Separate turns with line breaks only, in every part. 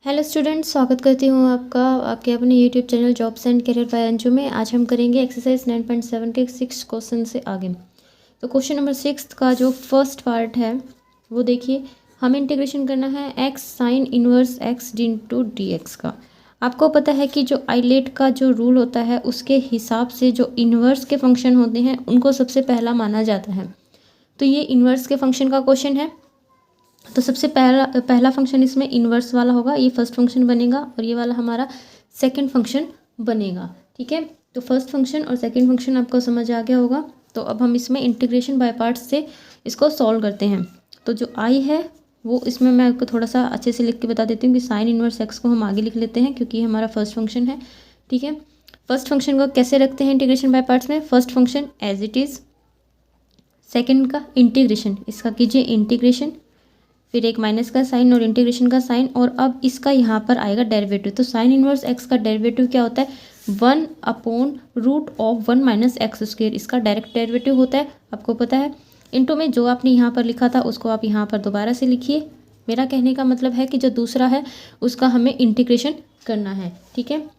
Hello students, स्वागत करती हूँ आपका आपके अपने YouTube channel jobs and career bye Anju में। आज हम करेंगे एक्सरसाइज 9.7 के 6 क्वेश्चन से आगे। तो क्वेश्चन नंबर 6 का जो फर्स्ट पार्ट है वो देखिए, हमें इंटीग्रेशन करना है x sine inverse x into D x का। आपको पता है कि जो आइलेट का जो रूल होता है उसके हिसाब से जो इन्वर्स के फंक्शन होते हैं उनको सबसे पहला माना जाता है। तो ये इन्वर्स के फंक्शन का क्वेश्चन है। तो सबसे पहला फंक्शन इसमें इन्वर्स वाला होगा, ये फर्स्ट फंक्शन बनेगा और ये वाला हमारा सेकंड फंक्शन बनेगा। ठीक है, तो फर्स्ट फंक्शन और सेकंड फंक्शन आपको समझ आ गया होगा। तो अब हम इसमें इंटीग्रेशन बाय पार्ट्स से इसको सॉल्व करते हैं। तो जो आई है वो इसमें मैं आपको थोड़ा सा अच्छे से लिख के बता देती हूँ कि साइन इनवर्स एक्स को हम आगे लिख लेते हैं क्योंकि ये हमारा फर्स्ट फंक्शन है। ठीक है, फर्स्ट फंक्शन को कैसे रखते हैं इंटीग्रेशन बाय पार्ट्स में? First function as it is, second का इंटीग्रेशन, इसका कीजिए इंटीग्रेशन, फिर एक माइनस का साइन और इंटीग्रेशन का साइन, और अब इसका यहाँ पर आएगा डेरिवेटिव। तो साइन इनवर्स एक्स का डेरिवेटिव क्या होता है? 1/√1 माइनस एक्स स्क्वेयर, इसका डायरेक्ट डेरिवेटिव होता है, आपको पता है। इनटू में जो आपने यहाँ पर लिखा था उसको आप यहाँ पर दोबारा से लिखिए। मेरा कहने का मतलब है कि जो दूसरा है उसका हमें इंटीग्रेशन करना है। ठीक है,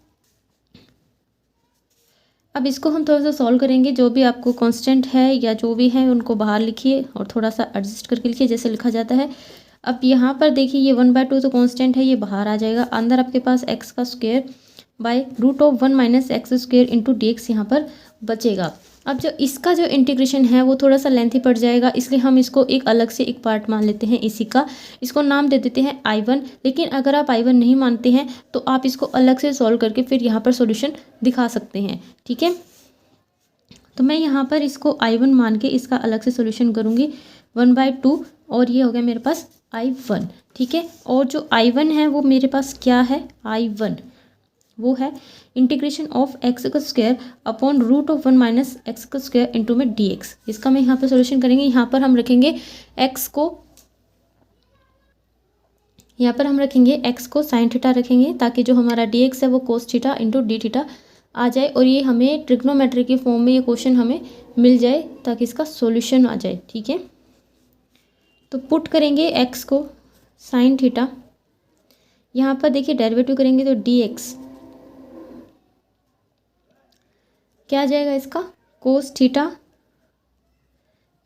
अब इसको हम थोड़ा सा सॉल्व करेंगे। जो भी आपको कांस्टेंट है या जो भी है उनको बाहर लिखिए और थोड़ा सा एडजस्ट करके लिखिए जैसे लिखा जाता है। अब यहाँ पर देखिए ये 1/2 तो कांस्टेंट है, ये बाहर आ जाएगा। अंदर आपके पास एक्स का square bye √1 minus x square into D x यहाँ पर बचेगा। अब जो इसका जो इंटीग्रेशन है वो थोड़ा सा लेंथी पड़ जाएगा, इसलिए हम इसको एक अलग से एक पार्ट मान लेते हैं इसी का। इसको नाम दे देते हैं I1। लेकिन अगर आप I1 नहीं मानते हैं तो आप इसको अलग से सॉल्व करके फिर यहाँ पर सॉल्यूशन दिखा सकते हैं। ठीक है, तो मैं यहाँ पर इसको I1 मान के इसका अलग से सॉल्यूशन करूँगी 1/2, और ये हो गया मेरे पास I1। ठीक है, और जो I1 है वो मेरे पास क्या है? I1 वो है इंटीग्रेशन ऑफ एक्स का स्क्वायर अपॉन √1 माइनस एक्स का स्क्वायर इंटू में डी एक्स। इसका मैं यहाँ पर सॉल्यूशन करेंगे। यहाँ पर हम रखेंगे एक्स को, यहाँ पर हम रखेंगे एक्स को साइन थीटा रखेंगे ताकि जो हमारा डी एक्स है वो cos theta into D theta आ जाए, और ये हमें ट्रिग्नोमेट्री की फॉर्म में ये क्वेश्चन हमें मिल जाए ताकि इसका सॉल्यूशन आ जाए। ठीक है, तो पुट करेंगे एक्स को साइन थीटा, यहाँ पर देखिए डेरिवेटिव करेंगे तो डी एक्स क्या आ जाएगा इसका? कोस थीटा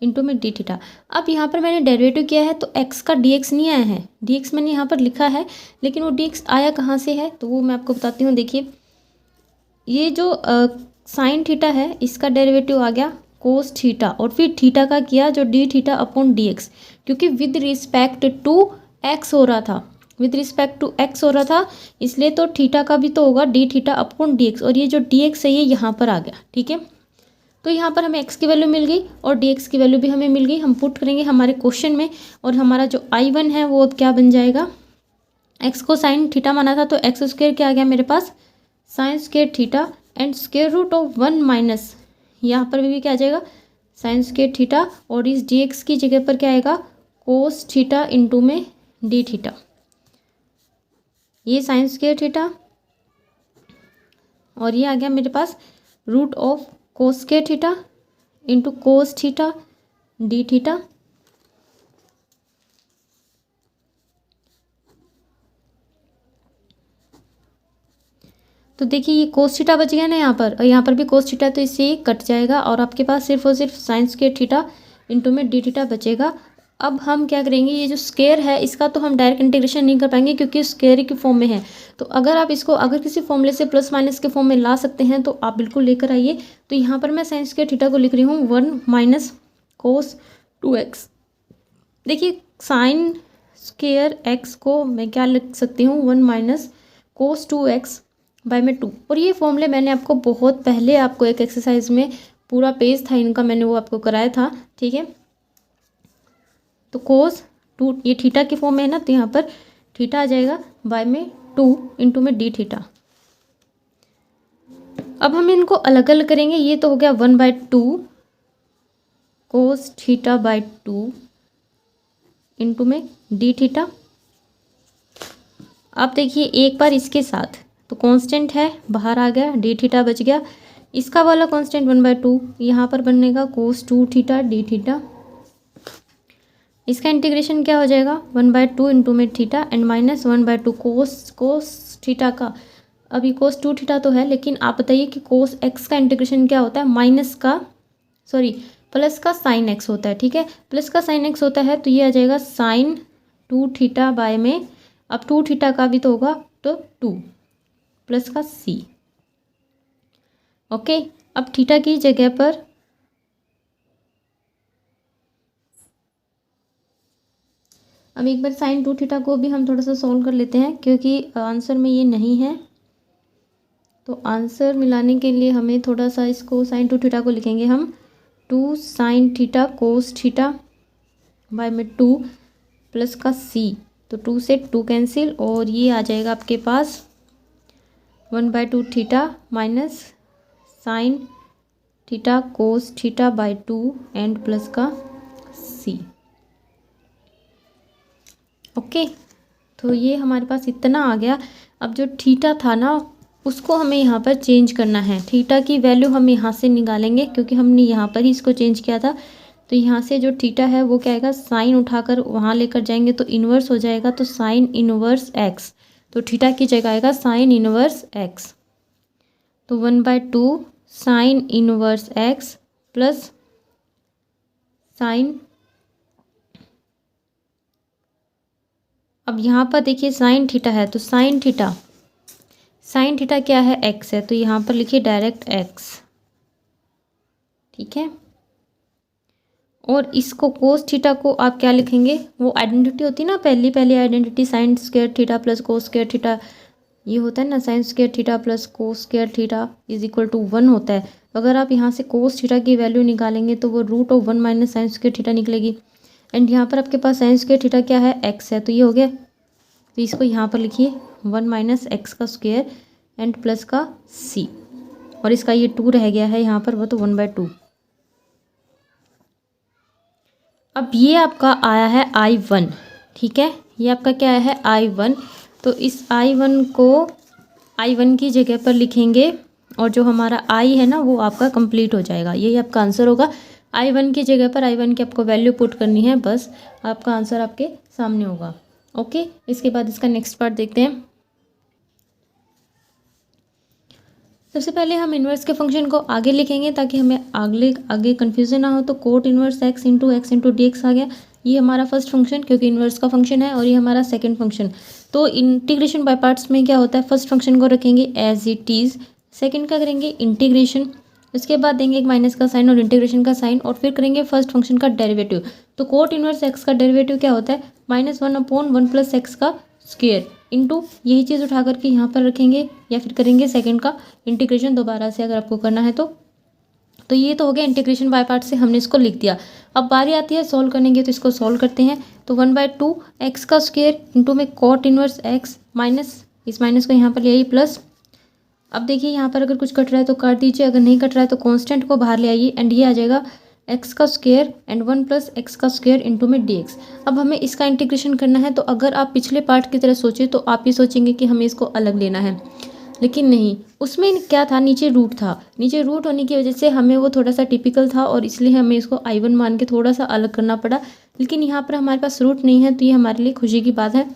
इंटू में डी थीटा। अब यहाँ पर मैंने डेरिवेटिव किया है तो एक्स का डी एक्स नहीं आया है, डी एक्स मैंने यहाँ पर लिखा है, लेकिन वो डी एक्स आया कहाँ से है तो वो मैं आपको बताती हूँ। देखिए ये जो साइन थीटा है इसका डेरिवेटिव आ गया कोस थीटा, और फिर थीटा का किया जो D theta upon D x, क्योंकि विद रिस्पेक्ट टू एक्स हो रहा था, विद रिस्पेक्ट टू एक्स हो रहा था, इसलिए तो थीटा का भी तो होगा D theta upon D x, और ये जो डी एक्स है ये यहाँ पर आ गया। ठीक है, तो यहाँ पर हमें एक्स की वैल्यू मिल गई और डी एक्स की वैल्यू भी हमें मिल गई। हम पुट करेंगे हमारे क्वेश्चन में, और हमारा जो I1 है वो अब क्या बन जाएगा? एक्स को साइन थीटा माना था तो एक्स स्क्वायर क्या आ गया मेरे पास? Sine square theta and √1 minus, यहाँ पर भी क्या आ जाएगा? साइन स्क्वायर थीटा, और इस डी एक्स की जगह पर क्या आएगा? कोस थीटा इंटू में डी थीटा। ये साइन स्क्वायर थीटा और ये आ गया मेरे पास root of cos square theta into cos theta D theta. तो देखिए ये कोस थीटा बच गया ना यहाँ पर, और यहाँ पर भी कोस थीटा, तो इससे कट जाएगा और आपके पास सिर्फ और सिर्फ साइन स्क्वायर थीटा इंटू में डी थीटा बचेगा। अब हम क्या करेंगे, ये जो स्क्वायर है इसका तो हम डायरेक्ट इंटीग्रेशन नहीं कर पाएंगे क्योंकि स्क्वायर की फॉर्म में है। तो अगर आप इसको अगर किसी फॉर्मूले से प्लस माइनस के फॉर्म में ला सकते हैं तो आप बिल्कुल लेकर आइए। तो यहाँ पर मैं साइन स्क्वायर थीटा को लिख रही हूँ 1 माइनस कोस 2x। देखिए साइन स्क्वायर एक्स को मैं क्या लिख सकती हूँ? 1 माइनस कोस 2x बाय में 2। और ये फॉर्मूले मैंने आपको बहुत पहले आपको एक एक्सरसाइज में पूरा पेज था इनका, मैंने वो आपको कराया था। ठीक है, तो कोस 2 ये थीटा की फॉर्म में है ना, तो यहाँ पर थीटा आ जाएगा बाय में 2 इंटू में डी थीटा। अब हम इनको अलग अलग करेंगे। ये तो हो गया 1/2 कोस थीटा बाय 2 इंटू में डी थीटा। अब देखिए एक बार इसके साथ तो कांस्टेंट है बाहर आ गया, डी थीटा बच गया। इसका वाला कांस्टेंट 1/2 यहाँ पर बनेगा कोस 2 थीटा डी थीटा। इसका इंटीग्रेशन क्या हो जाएगा 1/2 इंटू में theta and minus 1/2 cos theta का, अभी कोस 2 थीटा तो है, लेकिन आप बताइए कि कोस एक्स का इंटीग्रेशन क्या होता है, प्लस का साइन एक्स होता है। ठीक है, प्लस का साइन एक्स होता है तो ये आ जाएगा साइन 2 थीटा बाय में, अब 2 थीटा का भी तो होगा तो 2 प्लस का सी। ओके, अब थीटा की जगह पर अब एक बार साइन 2 थीटा को भी हम थोड़ा सा सॉल्व कर लेते हैं, क्योंकि आंसर में ये नहीं है, तो आंसर मिलाने के लिए हमें थोड़ा सा इसको साइन 2 थीटा को लिखेंगे हम 2 sine theta cos theta by में 2 प्लस का सी, तो 2 से 2 कैंसिल और ये आ जाएगा आपके पास 1/2 theta minus sine theta cos theta by 2 and plus का सी। ओके, तो ये हमारे पास इतना आ गया। अब जो थीटा था ना उसको हमें यहाँ पर चेंज करना है, थीटा की वैल्यू हम यहाँ से निकालेंगे क्योंकि हमने यहाँ पर ही इसको चेंज किया था। तो यहाँ से जो थीटा है वो क्या आएगा, साइन उठाकर वहाँ लेकर जाएंगे तो इन्वर्स हो जाएगा, तो साइन इन्वर्स एक्स, तो थीटा की जगह आएगा साइन इन्वर्स एक्स, तो 1/2 sign inverse x plus sign, अब यहाँ पर देखिए साइन थीटा है तो साइन थीटा क्या है, एक्स है, तो यहाँ पर लिखिए डायरेक्ट एक्स। ठीक है, और इसको कोस थीटा को आप क्या लिखेंगे, वो आइडेंटिटी होती है ना, पहली identity sine square theta plus cos square theta, ये होता है ना sine square theta plus cos square theta is equal to 1 होता है। तो अगर आप यहाँ से कोस थीटा की वैल्यू निकालेंगे तो वो √1 माइनस साइन स्क्वायर थीटा निकलेगी, एंड यहाँ पर आपके पास साइन स्क्वायर थीटा क्या है, एक्स है, तो ये हो गया, तो इसको यहाँ पर लिखिए 1 माइनस एक्स का स्क्वायर एंड प्लस का सी, और इसका ये 2 रह गया है यहाँ पर, वो तो 1/2। अब ये आपका आया है I1। ठीक है, ये आपका क्या आया है I1, तो इस I1 को I1 की जगह पर लिखेंगे और जो हमारा I है ना वो आपका कंप्लीट हो जाएगा, यही आपका आंसर होगा। I1 की जगह पर I1 की आपको वैल्यू पुट करनी है, बस आपका आंसर आपके सामने होगा। ओके, इसके बाद इसका नेक्स्ट पार्ट देखते हैं। सबसे पहले हम इन्वर्स के फंक्शन को आगे लिखेंगे ताकि हमें आगे कन्फ्यूजन ना हो। तो cot inverse X into D X आ गया, ये हमारा फर्स्ट फंक्शन क्योंकि इन्वर्स का फंक्शन है, और ये हमारा सेकंड फंक्शन। तो इंटीग्रेशन बाय पार्ट्स में क्या होता है, फर्स्ट फंक्शन को रखेंगे एज इट इज़, सेकंड का करेंगे इंटीग्रेशन, उसके बाद देंगे एक माइनस का साइन और इंटीग्रेशन का साइन, और फिर करेंगे फर्स्ट फंक्शन का डेरिवेटिव। तो कोट इन्वर्स एक्स का डेरिवेटिव क्या होता है, -1/1 प्लस एक्स का स्क्वायर इंटू, यही चीज़ उठा करके यहाँ पर रखेंगे, या फिर करेंगे सेकंड का इंटीग्रेशन दोबारा से अगर आपको करना है तो ये तो हो गया इंटीग्रेशन बाय पार्ट से, हमने इसको लिख दिया। अब बारी आती है सॉल्व करने की, तो इसको सॉल्व करते हैं। तो 1/2 एक्स का स्क्वायर इंटू में कॉट इन्वर्स एक्स माइनस, इस माइनस को यहाँ पर ले आइए प्लस, अब देखिए यहाँ पर अगर कुछ कट रहा है तो काट दीजिए, अगर नहीं कट रहा है तो कांस्टेंट को बाहर ले आइए, एंड ये आ जाएगा एक्स का स्क्वायर एंड 1 प्लस एक्स का स्क्वायर इंटू में डी एक्स। अब हमें इसका इंटीग्रेशन करना है, तो अगर आप पिछले पार्ट की तरह सोचे तो आप ये सोचेंगे कि हमें इसको अलग लेना है, लेकिन नहीं, उसमें क्या था, नीचे रूट था, नीचे रूट होने की वजह से हमें वो थोड़ा सा टिपिकल था और इसलिए हमें इसको I1 मान के थोड़ा सा अलग करना पड़ा। लेकिन यहाँ पर हमारे पास रूट नहीं है तो ये हमारे लिए खुशी की बात है।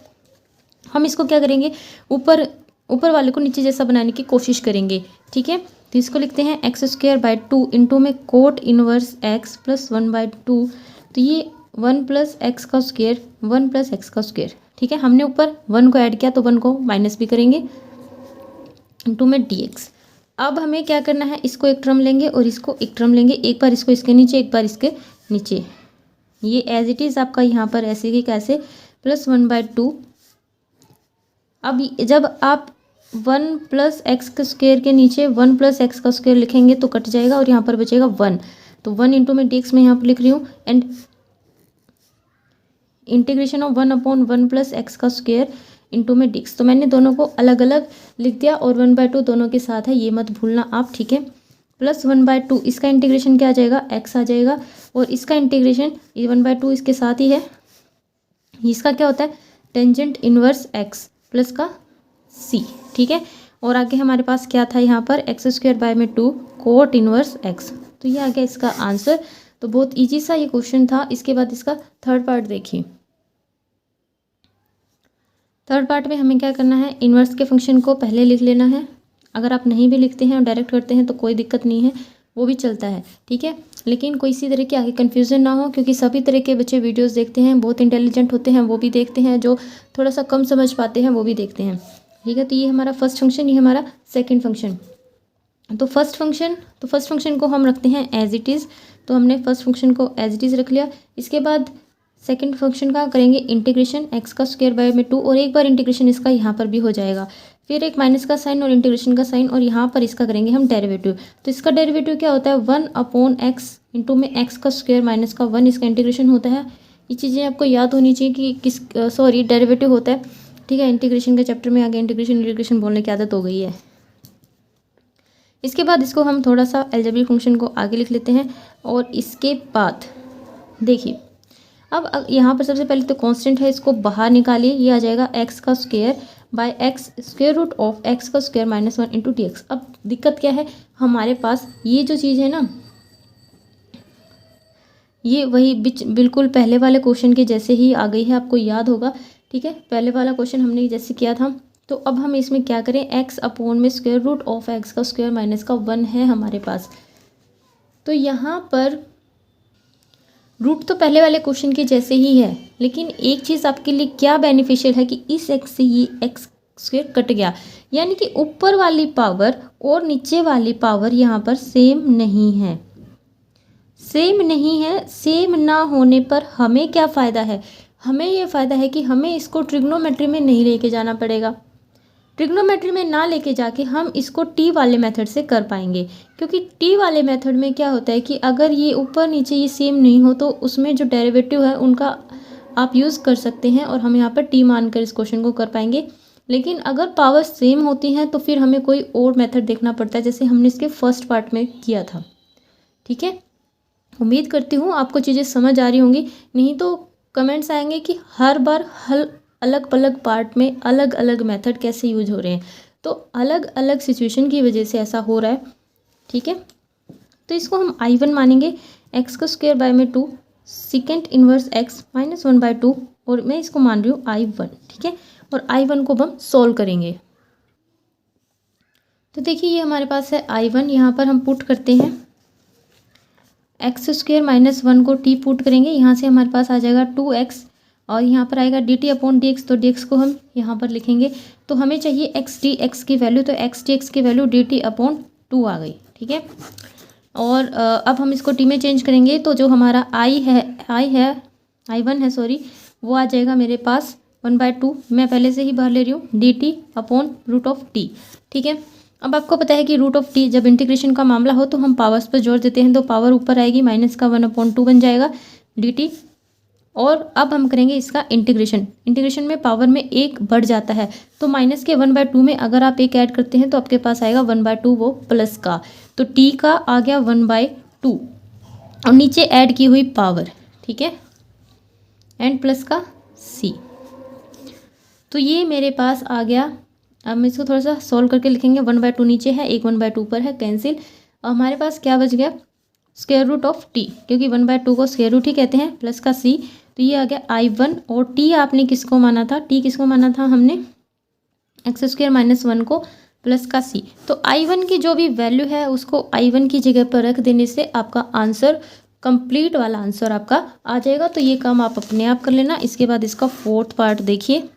हम इसको क्या करेंगे, ऊपर वाले को नीचे जैसा बनाने की कोशिश करेंगे। ठीक है, तो इसको लिखते हैं x²/2 इंटू में कोट इनवर्स x प्लस 1/2, तो ये 1 प्लस एक्स का स्क्वायर 1 प्लस एक्स का स्क्वायर। ठीक है, हमने ऊपर 1 को ऐड किया तो 1 को माइनस भी करेंगे इंटू में dx। अब हमें क्या करना है, इसको एक टर्म लेंगे और इसको एक टर्म लेंगे, एक बार इसको इसके नीचे एक बार इसके नीचे, ये एज इट इज़ आपका यहाँ पर ऐसे ही कैसे प्लस 1/2। अब जब आप 1 प्लस एक्स के स्क्वायर के नीचे 1 प्लस एक्स का स्क्वायर लिखेंगे तो कट जाएगा और यहाँ पर बचेगा 1, तो 1 इंटू में dx में यहाँ पर लिख रही हूँ, and integration of 1/1 plus x का स्क्वायर इंटू में dx। तो मैंने दोनों को अलग अलग लिख दिया और 1/2 दोनों के साथ है, ये मत भूलना आप। ठीक है, प्लस 1/2 इसका इंटीग्रेशन क्या आ जाएगा, x आ जाएगा, और इसका इंटीग्रेशन 1/2 इसके साथ ही है, इसका क्या होता है टेंजेंट इनवर्स x प्लस का c। ठीक है, और आगे हमारे पास क्या था यहाँ पर x² में 2 कोट इनवर्स x, तो ये आ गया इसका आंसर। तो बहुत ईजी सा ये क्वेश्चन था। इसके बाद इसका थर्ड पार्ट देखिए। थर्ड पार्ट में हमें क्या करना है, इन्वर्स के फंक्शन को पहले लिख लेना है। अगर आप नहीं भी लिखते हैं और डायरेक्ट करते हैं तो कोई दिक्कत नहीं है, वो भी चलता है, ठीक है। लेकिन कोई इसी तरह की आगे कन्फ्यूज़न ना हो, क्योंकि सभी तरह के बच्चे वीडियोस देखते हैं, बहुत इंटेलिजेंट होते हैं वो भी देखते हैं, जो थोड़ा सा कम समझ पाते हैं वो भी देखते हैं, ठीक है। तो ये हमारा फर्स्ट फंक्शन, ये हमारा सेकेंड फंक्शन। तो फर्स्ट फंक्शन को हम रखते हैं एज इट इज़। तो हमने फर्स्ट फंक्शन को एज इट इज़ रख लिया। इसके बाद सेकंड फंक्शन का करेंगे इंटीग्रेशन एक्स का स्क्वायर बाय में 2, और एक बार इंटीग्रेशन इसका यहाँ पर भी हो जाएगा। फिर एक माइनस का साइन और इंटीग्रेशन का साइन, और यहाँ पर इसका करेंगे हम डेरिवेटिव। तो इसका डेरिवेटिव क्या होता है, 1/x इंटू में एक्स का स्क्वायर माइनस का 1, इसका इंटीग्रेशन होता है। ये चीज़ें आपको याद होनी चाहिए कि किस डेरिवेटिव होता है, ठीक है। इंटीग्रेशन के चैप्टर में आगे इंटीग्रेशन बोलने की आदत हो गई है। इसके बाद इसको हम थोड़ा सा अलजेब्रिक फंक्शन को आगे लिख लेते हैं। और इसके बाद देखिए, अब यहाँ पर सबसे पहले तो कांस्टेंट है, इसको बाहर निकालिए। ये आ जाएगा एक्स का square by X square root of X का square minus 1 into D X. अब दिक्कत क्या है, हमारे पास ये जो चीज़ है ना, ये वही बिल्कुल पहले वाले क्वेश्चन के जैसे ही आ गई है, आपको याद होगा, ठीक है। पहले वाला क्वेश्चन हमने जैसे किया था। तो अब हम इसमें क्या करें, एक्स अपॉन में स्क्वायर रूट ऑफ एक्स का स्क्वायर माइनस का 1 है हमारे पास। तो यहाँ पर रूट तो पहले वाले क्वेश्चन के जैसे ही है, लेकिन एक चीज़ आपके लिए क्या बेनिफिशियल है कि इस एक्स से ये एक्स स्क्वायर कट गया, यानी कि ऊपर वाली पावर और नीचे वाली पावर यहाँ पर सेम नहीं है। सेम ना होने पर हमें क्या फ़ायदा है, हमें ये फ़ायदा है कि हमें इसको ट्रिग्नोमेट्री में नहीं लेके जाना पड़ेगा। ट्रिग्नोमेट्री में ना लेके जाके हम इसको टी वाले मेथड से कर पाएंगे, क्योंकि टी वाले मेथड में क्या होता है कि अगर ये ऊपर नीचे ये सेम नहीं हो तो उसमें जो डेरिवेटिव है उनका आप यूज़ कर सकते हैं, और हम यहाँ पर टी मानकर इस क्वेश्चन को कर पाएंगे। लेकिन अगर पावर सेम होती हैं तो फिर हमें कोई और मेथड देखना पड़ता है, जैसे हमने इसके फर्स्ट पार्ट में किया था, ठीक है। उम्मीद करती हूँ आपको चीज़ें समझ आ रही होंगी, नहीं तो कमेंट्स आएंगे कि हर बार अलग अलग पार्ट में अलग अलग मेथड कैसे यूज हो रहे हैं। तो अलग अलग सिचुएशन की वजह से ऐसा हो रहा है, ठीक है। तो इसको हम I1 मानेंगे, एक्स का स्क्वायर बाय में 2 सेकेंड इनवर्स एक्स माइनस 1/2, और मैं इसको मान रही हूँ I1, ठीक है। और I1 को हम सोल्व करेंगे। तो देखिए ये हमारे पास है I1, यहाँ पर हम पुट करते हैं एक्स स्क्वायर माइनस 1 को टी पुट करेंगे, यहाँ से हमारे पास आ जाएगा 2x, और यहाँ पर आएगा dt अपॉन dx, तो dx को हम यहाँ पर लिखेंगे। तो हमें चाहिए x dx की वैल्यू, तो x dx की वैल्यू dt अपॉन 2 आ गई, ठीक है। और अब हम इसको t में चेंज करेंगे, तो जो हमारा I1 है सॉरी, वो आ जाएगा मेरे पास 1/2, मैं पहले से ही बाहर ले रही हूँ, dt upon root of t, ठीक है। अब आपको पता है कि रूट ऑफ टी जब इंटीग्रेशन का मामला हो तो हम पावर्स पर जोड़ देते हैं, तो पावर ऊपर आएगी, माइनस का 1/2 बन जाएगा dt। और अब हम करेंगे इसका इंटीग्रेशन में पावर में 1 बढ़ जाता है, तो माइनस के 1/2 में अगर आप 1 ऐड करते हैं तो आपके पास आएगा 1/2 वो प्लस का, तो t का आ गया 1/2 और नीचे ऐड की हुई पावर, ठीक है, एंड प्लस का c। तो ये मेरे पास आ गया। अब हम इसको थोड़ा सा सॉल्व करके लिखेंगे, 1/2 नीचे है, 1/2 ऊपर है, कैंसिल। हमारे पास क्या बच गया, स्क्वायर रूट ऑफ टी, क्योंकि 1/2 को स्क्वायर रूट ही कहते हैं, प्लस का c। तो ये आ गया I1, और t आपने किसको माना था, t किसको माना था हमने, एक्स स्क्वायर माइनस 1 को, प्लस का c। तो I1 की जो भी वैल्यू है उसको I1 की जगह पर रख देने से आपका आंसर, कंप्लीट वाला आंसर आपका आ जाएगा। तो ये काम आप अपने आप कर लेना। इसके बाद इसका फोर्थ पार्ट देखिए।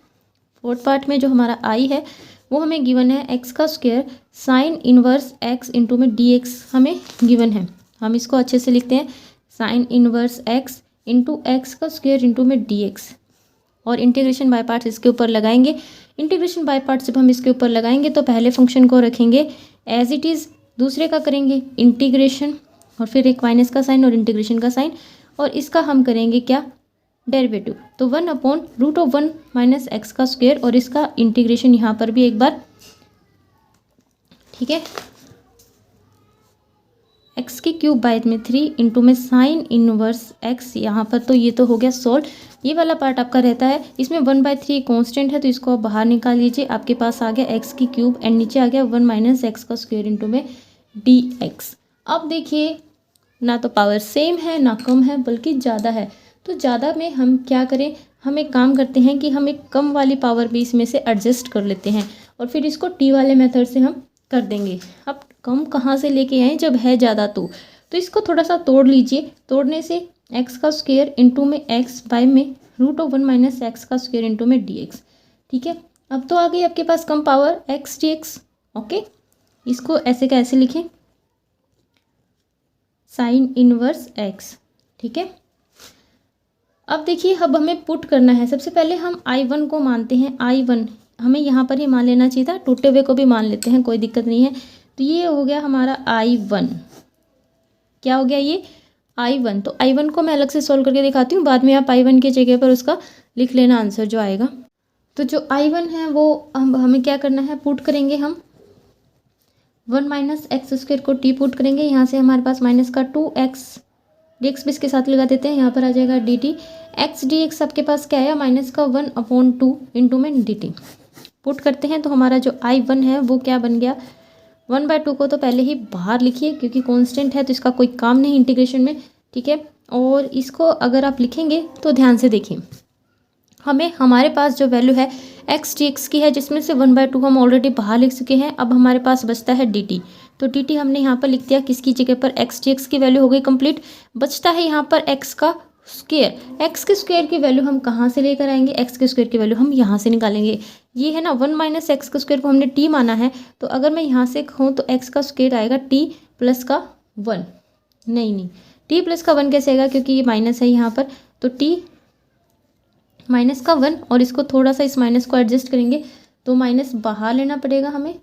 फोर्थ पार्ट में जो हमारा I है वो हमें गिवन है एक्स का square sine inverse x into में डी एक्स हमें गिवन है। हम इसको अच्छे से लिखते हैं, sine inverse x into x का स्क्वायर इंटू में डी एक्स, और इंटीग्रेशन बाय पार्ट्स इसके ऊपर लगाएंगे। इंटीग्रेशन बाय पार्ट्स जब हम इसके ऊपर लगाएंगे तो पहले फंक्शन को रखेंगे एज इट इज़, दूसरे का करेंगे इंटीग्रेशन, और फिर एक माइनस का साइन और इंटीग्रेशन का साइन, और इसका हम करेंगे क्या, डेरिवेटिव। तो 1/√1 माइनस एक्स का स्क्वायर, और इसका इंटीग्रेशन यहाँ पर भी एक बार, ठीक है, एक्स की क्यूब बाय में 3 इंटू में साइन इनवर्स एक्स, यहाँ पर तो ये तो हो गया सॉल्व। ये वाला पार्ट आपका रहता है, इसमें 1/3 कांस्टेंट है तो इसको आप बाहर निकाल लीजिए। आपके पास आ गया एक्स की क्यूब एंड नीचे आ गया 1 माइनस एक्स का स्क्वायर इंटू में डी एक्स। अब देखिए ना तो पावर सेम है ना कम है बल्कि ज़्यादा है। तो ज़्यादा में हम क्या करें, हम एक काम करते हैं कि हम एक कम वाली पावर भी इसमें से एडजस्ट कर लेते हैं और फिर इसको टी वाले मेथड से हम कर देंगे। अब कम कहाँ से लेके आए जब है ज़्यादा तो इसको थोड़ा सा तोड़ लीजिए। तोड़ने से एक्स का स्क्वायर इंटू में एक्स बाय में रूट ऑफ 1 माइनस एक्स का स्क्वायर इंटू में डी एक्स। ठीक है, अब तो आ गई आपके पास कम power X D X. Okay, इसको ऐसे का ऐसे लिखें, साइन इनवर्स एक्स। ठीक है, अब देखिए अब हमें पुट करना है। सबसे पहले हम I1 को मानते हैं। I1 हमें यहाँ पर ही मान लेना चाहिए था, टूटे हुए को भी मान लेते हैं, कोई दिक्कत नहीं है। तो ये हो गया हमारा I1। क्या हो गया ये I1। तो I1 को मैं अलग से सॉल्व करके दिखाती हूँ, बाद में आप I1 की जगह पर उसका लिख लेना आंसर जो आएगा। तो जो I1 है वो हमें क्या करना है, पुट करेंगे हम 1 माइनस एक्स स्क्वायर को टी पुट करेंगे। यहाँ से हमारे पास माइनस का 2x डी एक्स भी इसके साथ लगा देते हैं। यहाँ पर आ जाएगा D T x D x. आपके पास क्या आया, माइनस का 1/2 इंटू में डी टी पुट करते हैं। तो हमारा जो I1 है वो क्या बन गया, 1/2 को तो पहले ही बाहर लिखिए क्योंकि कांस्टेंट है तो इसका कोई काम नहीं इंटीग्रेशन में। ठीक है, और इसको अगर आप लिखेंगे तो ध्यान से देखिए, हमें हमारे पास जो वैल्यू है एक्स डी एक्स की है जिसमें से 1/2 हम ऑलरेडी बाहर लिख चुके हैं। अब हमारे पास बचता है डी टी। तो डी टी हमने यहाँ पर लिख दिया, किसकी जगह पर, एक्स डी एक्स की वैल्यू हो गई कंप्लीट। बचता है यहाँ पर एक्स का स्क्वायर। एक्स के स्क्वायर की वैल्यू हम कहाँ से लेकर आएंगे, एक्स के स्क्वायर की वैल्यू हम यहाँ से निकालेंगे। ये है ना 1 माइनस एक्स का स्क्वायर को हमने टी माना है, तो अगर मैं यहाँ से कहूँ तो एक्स का स्क्वायर आएगा टी प्लस का 1। नहीं, टी प्लस का 1 कैसे आएगा, क्योंकि ये माइनस है यहाँ पर। तो टी माइनस का 1 और इसको थोड़ा सा इस माइनस को एडजस्ट करेंगे तो माइनस बाहर लेना पड़ेगा हमें।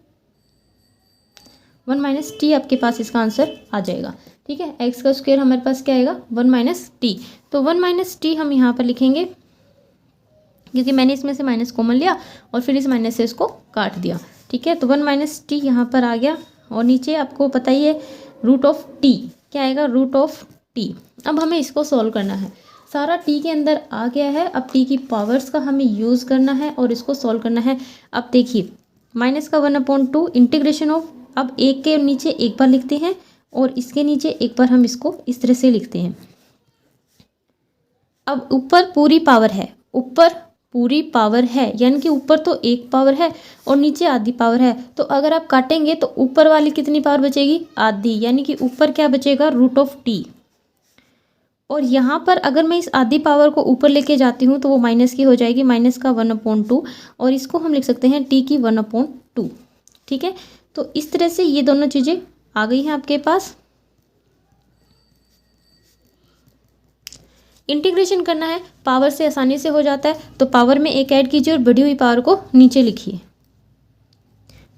1 माइनस टी आपके पास इसका आंसर आ जाएगा। ठीक है, एक्स का स्क्वायर हमारे पास क्या आएगा, 1 माइनस टी। तो 1 माइनस टी हम यहाँ पर लिखेंगे क्योंकि मैंने इसमें से माइनस कॉमन लिया और फिर इस माइनस से इसको काट दिया। ठीक है, तो 1 माइनस टी यहाँ पर आ गया और नीचे आपको पता ही है रूट ऑफ टी क्या आएगा, रूट ऑफ टी। अब हमें इसको सॉल्व करना है। सारा टी के अंदर आ गया है, अब टी की पावर्स का हमें यूज़ करना है और इसको सॉल्व करना है। अब देखिए माइनस का 1/2 इंटीग्रेशन ऑफ, अब एक के नीचे एक बार लिखते हैं और इसके नीचे एक बार हम इसको इस तरह से लिखते हैं। अब ऊपर पूरी पावर है, ऊपर पूरी पावर है यानी कि ऊपर तो एक पावर है और नीचे आधी पावर है। तो अगर आप काटेंगे तो ऊपर वाली कितनी पावर बचेगी, आधी, यानी कि ऊपर क्या बचेगा, रूट ऑफ टी। और यहाँ पर अगर मैं इस आधी पावर को ऊपर लेके जाती हूँ तो वो माइनस की हो जाएगी, माइनस का 1/2 और इसको हम लिख सकते हैं टी की 1/2। ठीक है, तो इस तरह से ये दोनों चीज़ें आ गई हैं आपके पास। इंटीग्रेशन करना है, पावर से आसानी से हो जाता है। तो पावर में एक ऐड कीजिए और बढ़ी हुई पावर को नीचे लिखिए।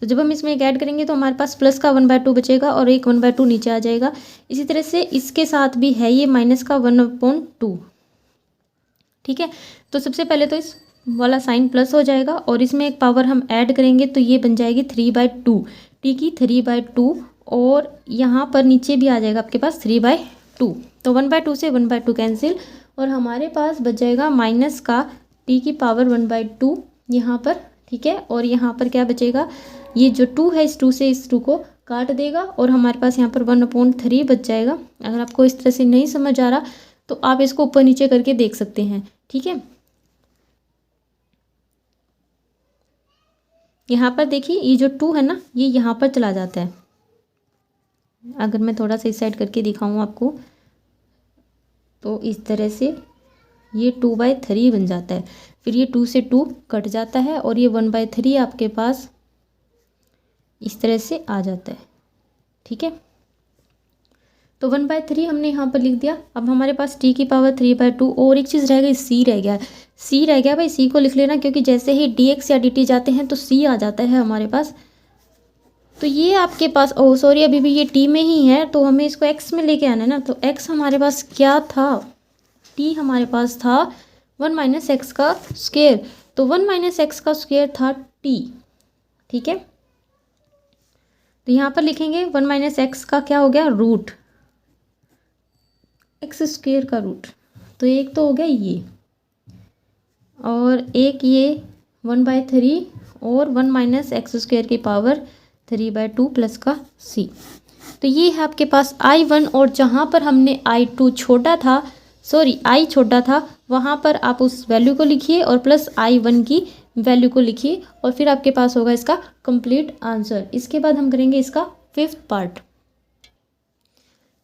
तो जब हम इसमें एक ऐड करेंगे तो हमारे पास प्लस का 1/2 बचेगा और एक 1/2 नीचे आ जाएगा। इसी तरह से इसके साथ भी है ये माइनस का 1/2। ठीक है, तो सबसे पहले तो इस वाला साइन प्लस हो जाएगा और इसमें एक पावर हम ऐड करेंगे तो ये बन जाएगी 3/2, टी की 3/2 और यहाँ पर नीचे भी आ जाएगा आपके पास 3/2। तो 1/2 से 1/2 कैंसिल और हमारे पास बच जाएगा माइनस का टी की पावर 1/2 यहाँ पर। ठीक है, और यहाँ पर क्या बचेगा, ये जो 2 है इस 2 से इस 2 को काट देगा और हमारे पास यहाँ पर 1/3 बच जाएगा। अगर आपको इस तरह से नहीं समझ आ रहा तो आप इसको ऊपर नीचे करके देख सकते हैं। ठीक है, यहाँ पर देखिए ये जो 2 है ना ये यहाँ पर चला जाता है। अगर मैं थोड़ा सा इस साइड करके दिखाऊँ आपको तो इस तरह से ये 2/3 बन जाता है। फिर ये 2 से 2 कट जाता है और ये 1/3 आपके पास इस तरह से आ जाता है। ठीक है, तो 1/3 हमने यहाँ पर लिख दिया। अब हमारे पास टी की पावर 3/2 और एक चीज़ रह गई, सी रह गया। सी रह गया भाई, सी को लिख लेना क्योंकि जैसे ही डी एक्स या डी टी जाते हैं तो सी आ जाता है हमारे पास। तो ये आपके पास, ओह सॉरी अभी भी ये टी में ही है तो हमें इसको एक्स में लेके आना है ना। तो एक्स हमारे पास क्या था, टी हमारे पास था 1 माइनस एक्स का स्क्वायर। तो 1 माइनस एक्स का स्क्वायर था टी। ठीक है, तो यहाँ पर लिखेंगे 1 माइनस एक्स का क्या हो गया, रूट, एक्स स्क्वायर का रूट। तो एक तो हो गया ये और एक ये 1/3 और 1 माइनस एक्स स्क्वायर की पावर 3/2 प्लस का सी। तो ये है आपके पास I1 और जहाँ पर हमने I2 छोटा था, सॉरी I छोटा था, वहाँ पर आप उस वैल्यू को लिखिए और प्लस I1 की वैल्यू को लिखिए और फिर आपके पास होगा इसका कंप्लीट आंसर। इसके बाद हम करेंगे इसका 5th पार्ट।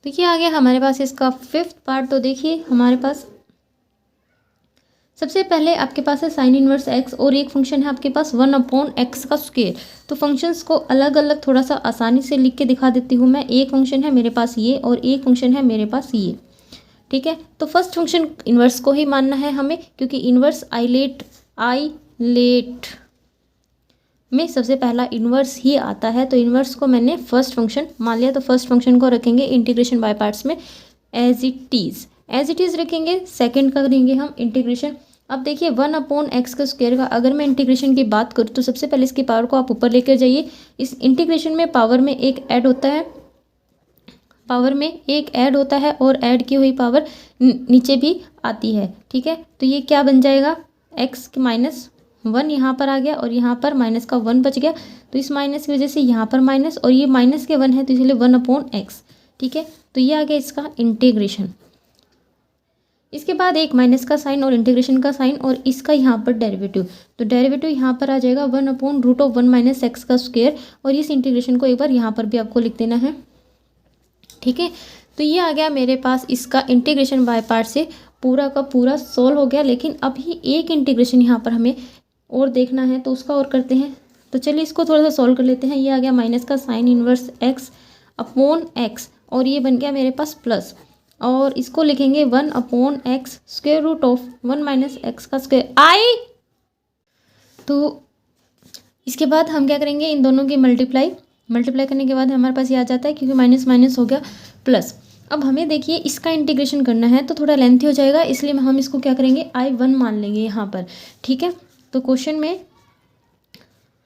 तो ये आ गया हमारे पास इसका 5th पार्ट। तो देखिए हमारे पास सबसे पहले आपके पास है साइन इनवर्स एक्स और एक फंक्शन है आपके पास 1/x का स्क्वायर। तो फंक्शंस को अलग अलग थोड़ा सा आसानी से लिख के दिखा देती हूँ मैं। एक फंक्शन है मेरे पास ये और एक फंक्शन है मेरे पास ये, ठीक है। तो फर्स्ट फंक्शन इन्वर्स को ही मानना है हमें, क्योंकि इन्वर्स आइलेट में सबसे पहला इन्वर्स ही आता है। तो इन्वर्स को मैंने फर्स्ट फंक्शन मान लिया। तो फर्स्ट फंक्शन को रखेंगे इंटीग्रेशन बाय पार्ट्स में एज इट इज़ रखेंगे। सेकंड का करेंगे हम इंटीग्रेशन। अब देखिए 1/x का स्क्वायर का अगर मैं इंटीग्रेशन की बात करूँ तो सबसे पहले इसकी पावर को आप ऊपर लेकर जाइए। इस इंटीग्रेशन में पावर में एक ऐड होता है और ऐड की हुई पावर नीचे भी आती है, ठीक है। तो ये क्या बन जाएगा, x -1 यहाँ पर आ गया और यहाँ पर माइनस का 1 बच गया। तो इस माइनस की वजह से यहाँ पर माइनस और ये माइनस के 1 है तो इसलिए 1/x, ठीक है। तो ये आ गया इसका इंटीग्रेशन। इसके बाद एक माइनस का साइन और इंटीग्रेशन का साइन और इसका यहाँ पर डेरिवेटिव। तो डेरिवेटिव यहाँ पर आ जाएगा 1/√1 - x का स्क्वायर और इस इंटीग्रेशन को एक बार यहाँ पर भी आपको लिख देना है, ठीक है। तो ये आ गया मेरे पास इसका इंटीग्रेशन बाय पार्ट से पूरा का पूरा सॉल्व हो गया। लेकिन अभी एक इंटीग्रेशन यहाँ पर हमें और देखना है तो उसका और करते हैं। तो चलिए इसको थोड़ा सा सॉल्व कर लेते हैं। ये आ गया माइनस का साइन इनवर्स x/x और ये बन गया मेरे पास प्लस और इसको लिखेंगे 1/x √1 - x का स्क्वायर तो इसके बाद हम क्या करेंगे, इन दोनों की मल्टीप्लाई करने के बाद हमारे पास ये आ जाता है, क्योंकि माइनस माइनस हो गया प्लस। अब हमें देखिए इसका इंटीग्रेशन करना है तो थोड़ा लेंथी हो जाएगा, इसलिए हम इसको क्या करेंगे I1 मान लेंगे यहाँ पर, ठीक है। तो क्वेश्चन में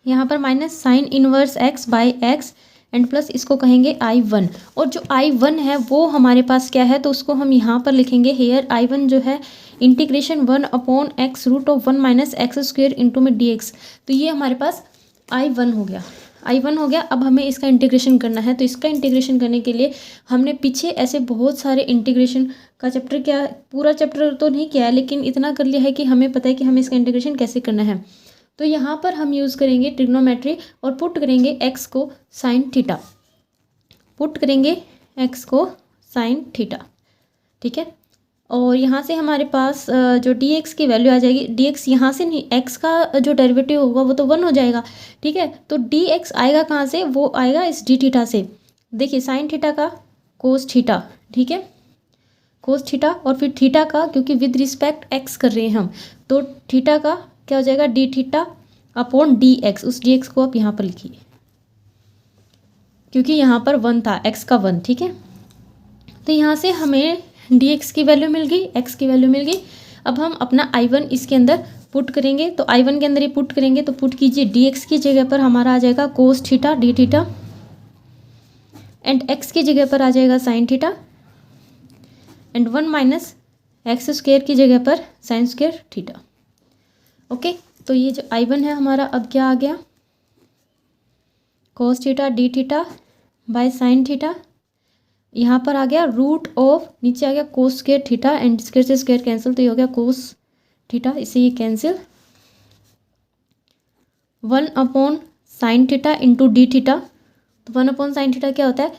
यहाँ पर minus sine inverse x/x and plus इसको कहेंगे I1 और जो I1 है वो हमारे पास क्या है तो उसको हम यहाँ पर लिखेंगे हेयर I1 जो है integration 1/x √1 - x square into में dx। तो ये हमारे पास I1 हो गया। अब हमें इसका इंटीग्रेशन करना है। तो इसका इंटीग्रेशन करने के लिए हमने पीछे ऐसे बहुत सारे इंटीग्रेशन का चैप्टर किया, पूरा चैप्टर तो नहीं किया है लेकिन इतना कर लिया है कि हमें पता है कि हमें इसका इंटीग्रेशन कैसे करना है। तो यहाँ पर हम यूज़ करेंगे ट्रिग्नोमेट्री और पुट करेंगे x को साइन थीटा, ठीक है। और यहाँ से हमारे पास जो dx की वैल्यू आ जाएगी, dx यहाँ से नहीं, x का जो डेरिवेटिव होगा वो तो 1 हो जाएगा, ठीक है। तो dx आएगा कहाँ से, वो आएगा इस d थीटा से। देखिए साइन थीटा का कोस थीटा, ठीक है, कोस थीटा और फिर थीटा का, क्योंकि विद रिस्पेक्ट x कर रहे हैं हम, तो थीटा का क्या हो जाएगा d(θ/dx। उस dx को आप यहाँ पर लिखिए क्योंकि यहाँ पर 1 था, x का 1, ठीक है। तो यहाँ से हमें dx की वैल्यू मिल गई, x की वैल्यू मिल गई। अब हम अपना I1 इसके अंदर पुट करेंगे। तो I1 के अंदर ये पुट करेंगे तो पुट कीजिए dx की जगह पर हमारा आ जाएगा कोस theta d theta and x की जगह पर आ जाएगा sine theta and 1 - x square की जगह पर साइन स्क्वायर थीटा। ओके, तो ये जो I1 है हमारा अब क्या आ गया, cos theta d theta by sine theta, यहाँ पर आ गया रूट ऑफ, नीचे आ गया cos square theta and square से स्क्वायर कैंसिल, तो ये हो गया कोस थीटा, इसे ये कैंसिल 1/साइन थीटा इंटू डी थीटा। तो 1/साइन थीटा क्या होता है,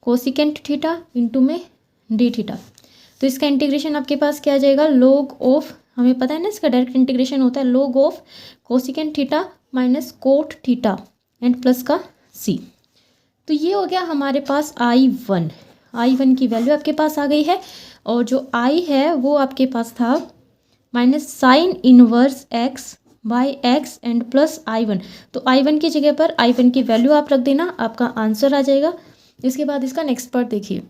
कोसिकेंट थीटा इंटू में डी थीटा। तो इसका इंटीग्रेशन आपके पास क्या आ जाएगा, log ऑफ, हमें पता है ना इसका डायरेक्ट इंटीग्रेशन होता है log of cosecant theta minus cot theta and plus का c। तो ये हो गया हमारे पास I1 की वैल्यू आपके पास आ गई है और जो I है वो आपके पास था minus sine inverse x/x and plus I1। तो I1 की जगह पर I1 की वैल्यू आप रख देना, आपका आंसर आ जाएगा। इसके बाद इसका नेक्स्ट पार्ट देखिए।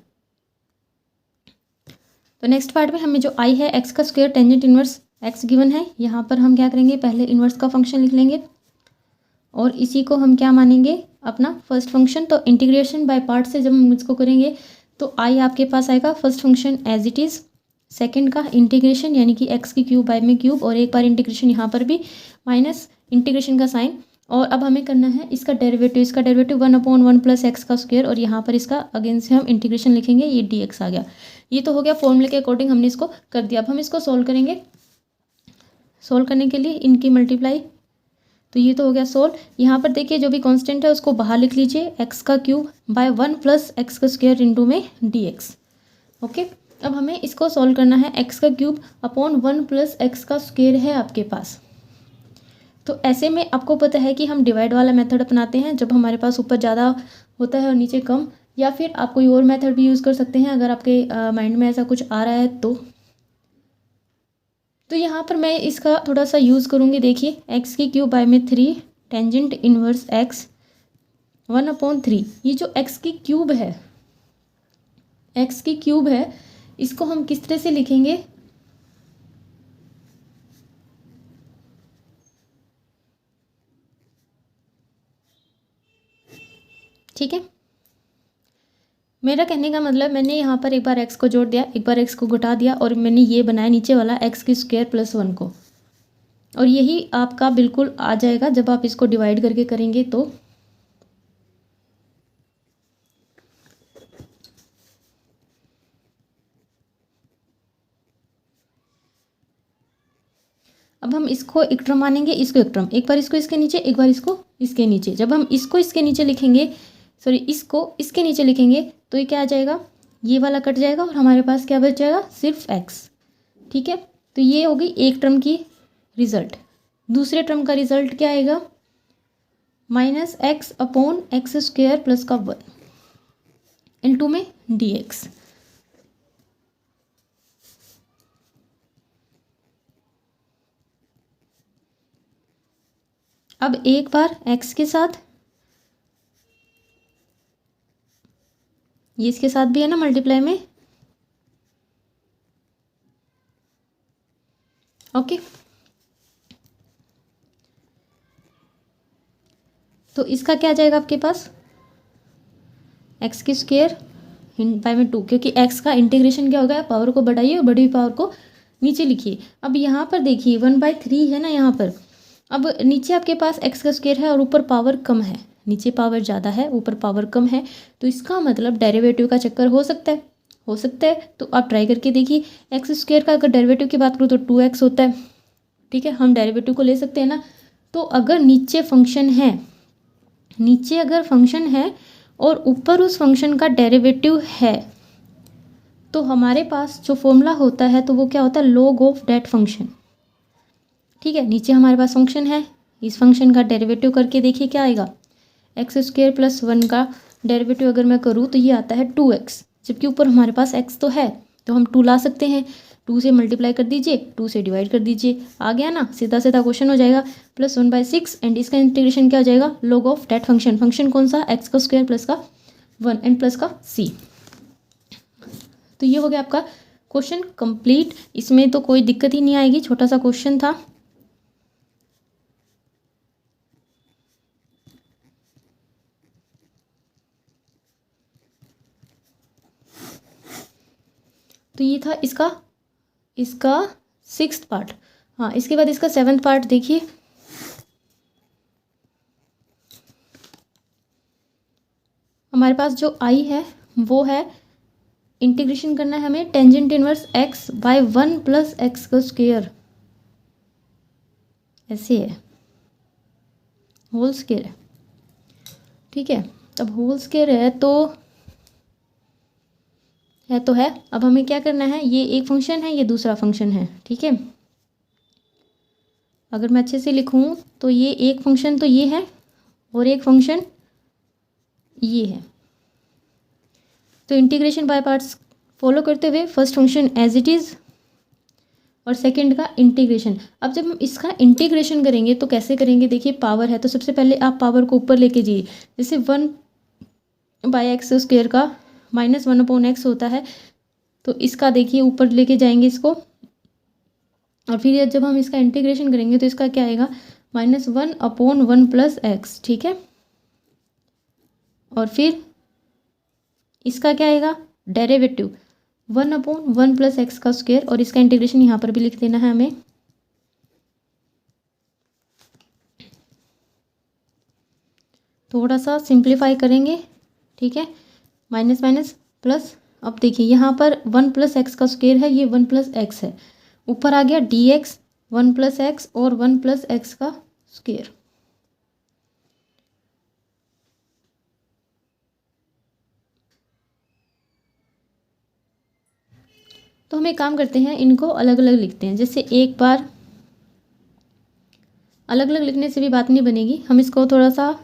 तो नेक्स्ट पार्ट में हमें जो I है x का square tangent inverse x given है, यहाँ पर हम क्या करेंगे, पहले इनवर्स का फंक्शन लिख लेंगे और इसी को हम क्या मानेंगे, अपना फर्स्ट फंक्शन। तो इंटीग्रेशन बाय पार्ट से जब हम इसको करेंगे तो I आपके पास आएगा first function as it is, second का इंटीग्रेशन यानी कि x की क्यूब बाय में क्यूब और एक बार इंटीग्रेशन यहाँ पर भी माइनस इंटीग्रेशन का साइन और अब हमें करना है इसका डेरिवेटिव 1/1 + x स्क्वायर, और यहाँ पर इसका अगेन से हम इंटीग्रेशन लिखेंगे, ये dx आ गया। ये तो हो गया फॉर्मूले के अकॉर्डिंग हमने इसको कर दिया। अब हम इसको सोल्व करेंगे। सोल्व करने के लिए इनकी मल्टीप्लाई, तो ये तो हो गया सोल्व। यहाँ पर देखिए जो भी कांस्टेंट है उसको बाहर लिख लीजिए, x³ by 1 + x square into में dx। ओके, अब हमें इसको सोल्व करना है। x³ अपॉन 1 + x स्क्वायर है आपके पास। तो ऐसे में आपको पता है कि हम डिवाइड वाला मेथड अपनाते हैं जब हमारे पास ऊपर ज़्यादा होता है और नीचे कम, या फिर आप कोई और मेथड भी यूज़ कर सकते हैं अगर आपके माइंड में ऐसा कुछ आ रहा है तो यहाँ पर मैं इसका थोड़ा सा यूज़ करूँगी। देखिए x³ बाय में 3 टेंजेंट इनवर्स x 1/3। ये जो x³ है इसको हम किस तरह से लिखेंगे, ठीक है। मेरा कहने का मतलब, मैंने यहाँ पर एक बार x को जोड़ दिया, एक बार x को घटा दिया, और मैंने ये बनाया नीचे वाला x² + 1 को, और यही आपका बिल्कुल आ जाएगा जब आप इसको डिवाइड करके करेंगे तो। अब हम इसको एक टर्म मानेंगे, इसको एक टर्म, एक बार इसको इसके नीचे, एक बार इसको इसके नीचे। जब हम इसको इसके नीचे लिखेंगे, सॉरी इसको इसके नीचे लिखेंगे, तो ये क्या आ जाएगा, ये वाला कट जाएगा और हमारे पास क्या बच जाएगा, सिर्फ x। ठीक है, तो ये होगी एक टर्म की रिजल्ट। दूसरे टर्म का रिजल्ट क्या आएगा, -x/x² + 1 इंटू में dx। अब एक बार x के साथ, ये इसके साथ भी है ना मल्टीप्लाई में, ओके। तो इसका क्या आ जाएगा आपके पास, x² बाय में 2, क्योंकि x का इंटीग्रेशन क्या होगा, पावर को बढ़ाइए और बढ़ी हुई पावर को नीचे लिखिए। अब यहाँ पर देखिए 1/3 है ना यहाँ पर। अब नीचे आपके पास x² है और ऊपर पावर कम है, नीचे पावर ज़्यादा है ऊपर पावर कम है, तो इसका मतलब डेरिवेटिव का चक्कर हो सकता है, तो आप ट्राई करके देखिए। x² का अगर डेरिवेटिव की बात करूँ तो 2x होता है, ठीक है, हम डेरिवेटिव को ले सकते हैं ना। तो अगर नीचे अगर फंक्शन है और ऊपर उस फंक्शन का डेरिवेटिव है, तो हमारे पास जो फॉर्मूला होता है तो वो क्या होता है, log ऑफ दैट फंक्शन। ठीक है, नीचे हमारे पास फंक्शन है, इस फंक्शन का डेरिवेटिव करके देखिए क्या आएगा, x² + 1 का डेरिवेटिव अगर मैं करूँ तो ये आता है 2x, जबकि ऊपर हमारे पास x तो है, तो हम 2 ला सकते हैं। 2 से मल्टीप्लाई कर दीजिए, 2 से डिवाइड कर दीजिए, आ गया ना, सीधा सीधा क्वेश्चन हो जाएगा। +1/6 एंड इसका इंटीग्रेशन क्या हो जाएगा, log ऑफ दैट फंक्शन कौन सा, x² + 1 एंड प्लस का c। तो ये हो गया आपका क्वेश्चन कंप्लीट। इसमें तो कोई दिक्कत ही नहीं आएगी, छोटा सा क्वेश्चन था। तो ये था इसका 6th पार्ट। हाँ, इसके बाद इसका 7th पार्ट देखिए। हमारे पास जो आई है वो है, इंटीग्रेशन करना है हमें tangent inverse x bye 1 + x², ऐसे है, होल स्क्वायर है, ठीक है। अब होल स्क्वायर है तो है। अब हमें क्या करना है, ये एक फंक्शन है, ये दूसरा फंक्शन है, ठीक है। अगर मैं अच्छे से लिखूं तो ये एक फंक्शन तो ये है और एक फंक्शन ये है। तो इंटीग्रेशन बाय पार्ट्स फॉलो करते हुए first function as it is और सेकंड का इंटीग्रेशन। अब जब हम इसका इंटीग्रेशन करेंगे तो कैसे करेंगे, देखिए पावर है तो सबसे पहले आप पावर को ऊपर लेके जाइए। जैसे 1/x² का -1/x होता है, तो इसका देखिए ऊपर लेके जाएंगे इसको, और फिर जब हम इसका इंटीग्रेशन करेंगे तो इसका क्या आएगा, -1/1 + x, ठीक है। और फिर इसका क्या आएगा, डेरिवेटिव 1/1 + x², और इसका इंटीग्रेशन यहाँ पर भी लिख देना है हमें। थोड़ा सा सिंप्लीफाई करेंगे, ठीक है, माइनस माइनस प्लस। अब देखिए यहाँ पर 1 + x का स्क्वायर है, ये 1 + x है, ऊपर आ गया dx 1 + x और 1 + x का स्क्वायर। तो हम एक काम करते हैं, इनको अलग अलग लिखते हैं। जैसे एक बार अलग अलग लिखने से भी बात नहीं बनेगी, हम इसको थोड़ा सा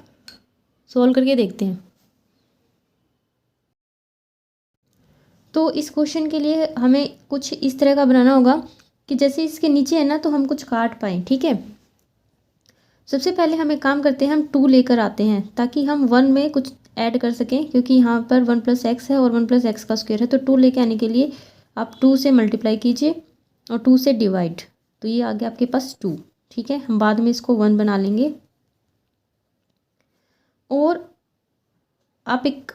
सोल्व करके देखते हैं। तो इस क्वेश्चन के लिए हमें कुछ इस तरह का बनाना होगा कि जैसे इसके नीचे है ना, तो हम कुछ काट पाएँ, ठीक है। सबसे पहले हम एक काम करते हैं, हम 2 लेकर आते हैं ताकि हम 1 में कुछ ऐड कर सकें, क्योंकि यहाँ पर 1 + x है और 1 + x का स्क्वायर है। तो 2 लेके आने के लिए आप 2 से मल्टीप्लाई कीजिए और 2 से डिवाइड, तो ये आ गया आपके पास 2, ठीक है। हम बाद में इसको 1 बना लेंगे। और आप एक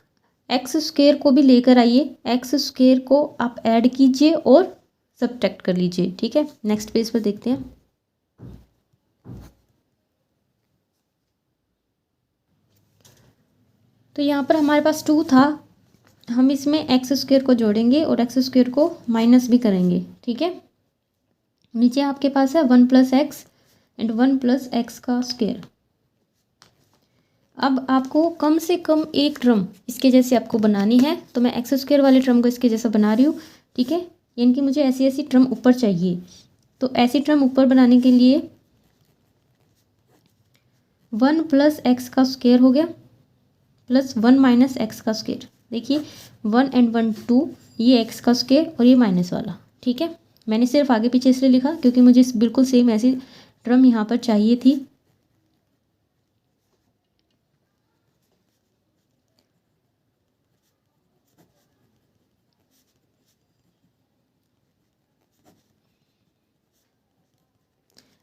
एक्स स्क्वायर को भी लेकर आइए, एक्स स्क्वायर को आप ऐड कीजिए और सब्ट्रैक्ट कर लीजिए, ठीक है। नेक्स्ट पेज पर देखते हैं। तो यहाँ पर हमारे पास 2 था, हम इसमें एक्स स्क्वायर को जोड़ेंगे और एक्स स्क्वायर को माइनस भी करेंगे, ठीक है। नीचे आपके पास है 1 + x एंड 1 + x का स्क्वायर। अब आपको कम से कम एक टर्म इसके जैसे आपको बनानी है, तो मैं एक्स स्क्वायर वाले टर्म को इसके जैसा बना रही हूँ, ठीक है। यानी कि मुझे ऐसी ऐसी टर्म ऊपर चाहिए। तो ऐसी टर्म ऊपर बनाने के लिए 1 + x का स्क्वायर हो गया प्लस 1 - x का स्क्वायर। देखिए 1 एंड 1 2, ये x का स्क्वायर और ये माइनस वाला, ठीक है। मैंने सिर्फ आगे पीछे इसलिए लिखा क्योंकि मुझे बिल्कुल सेम ऐसी टर्म यहाँ पर चाहिए थी।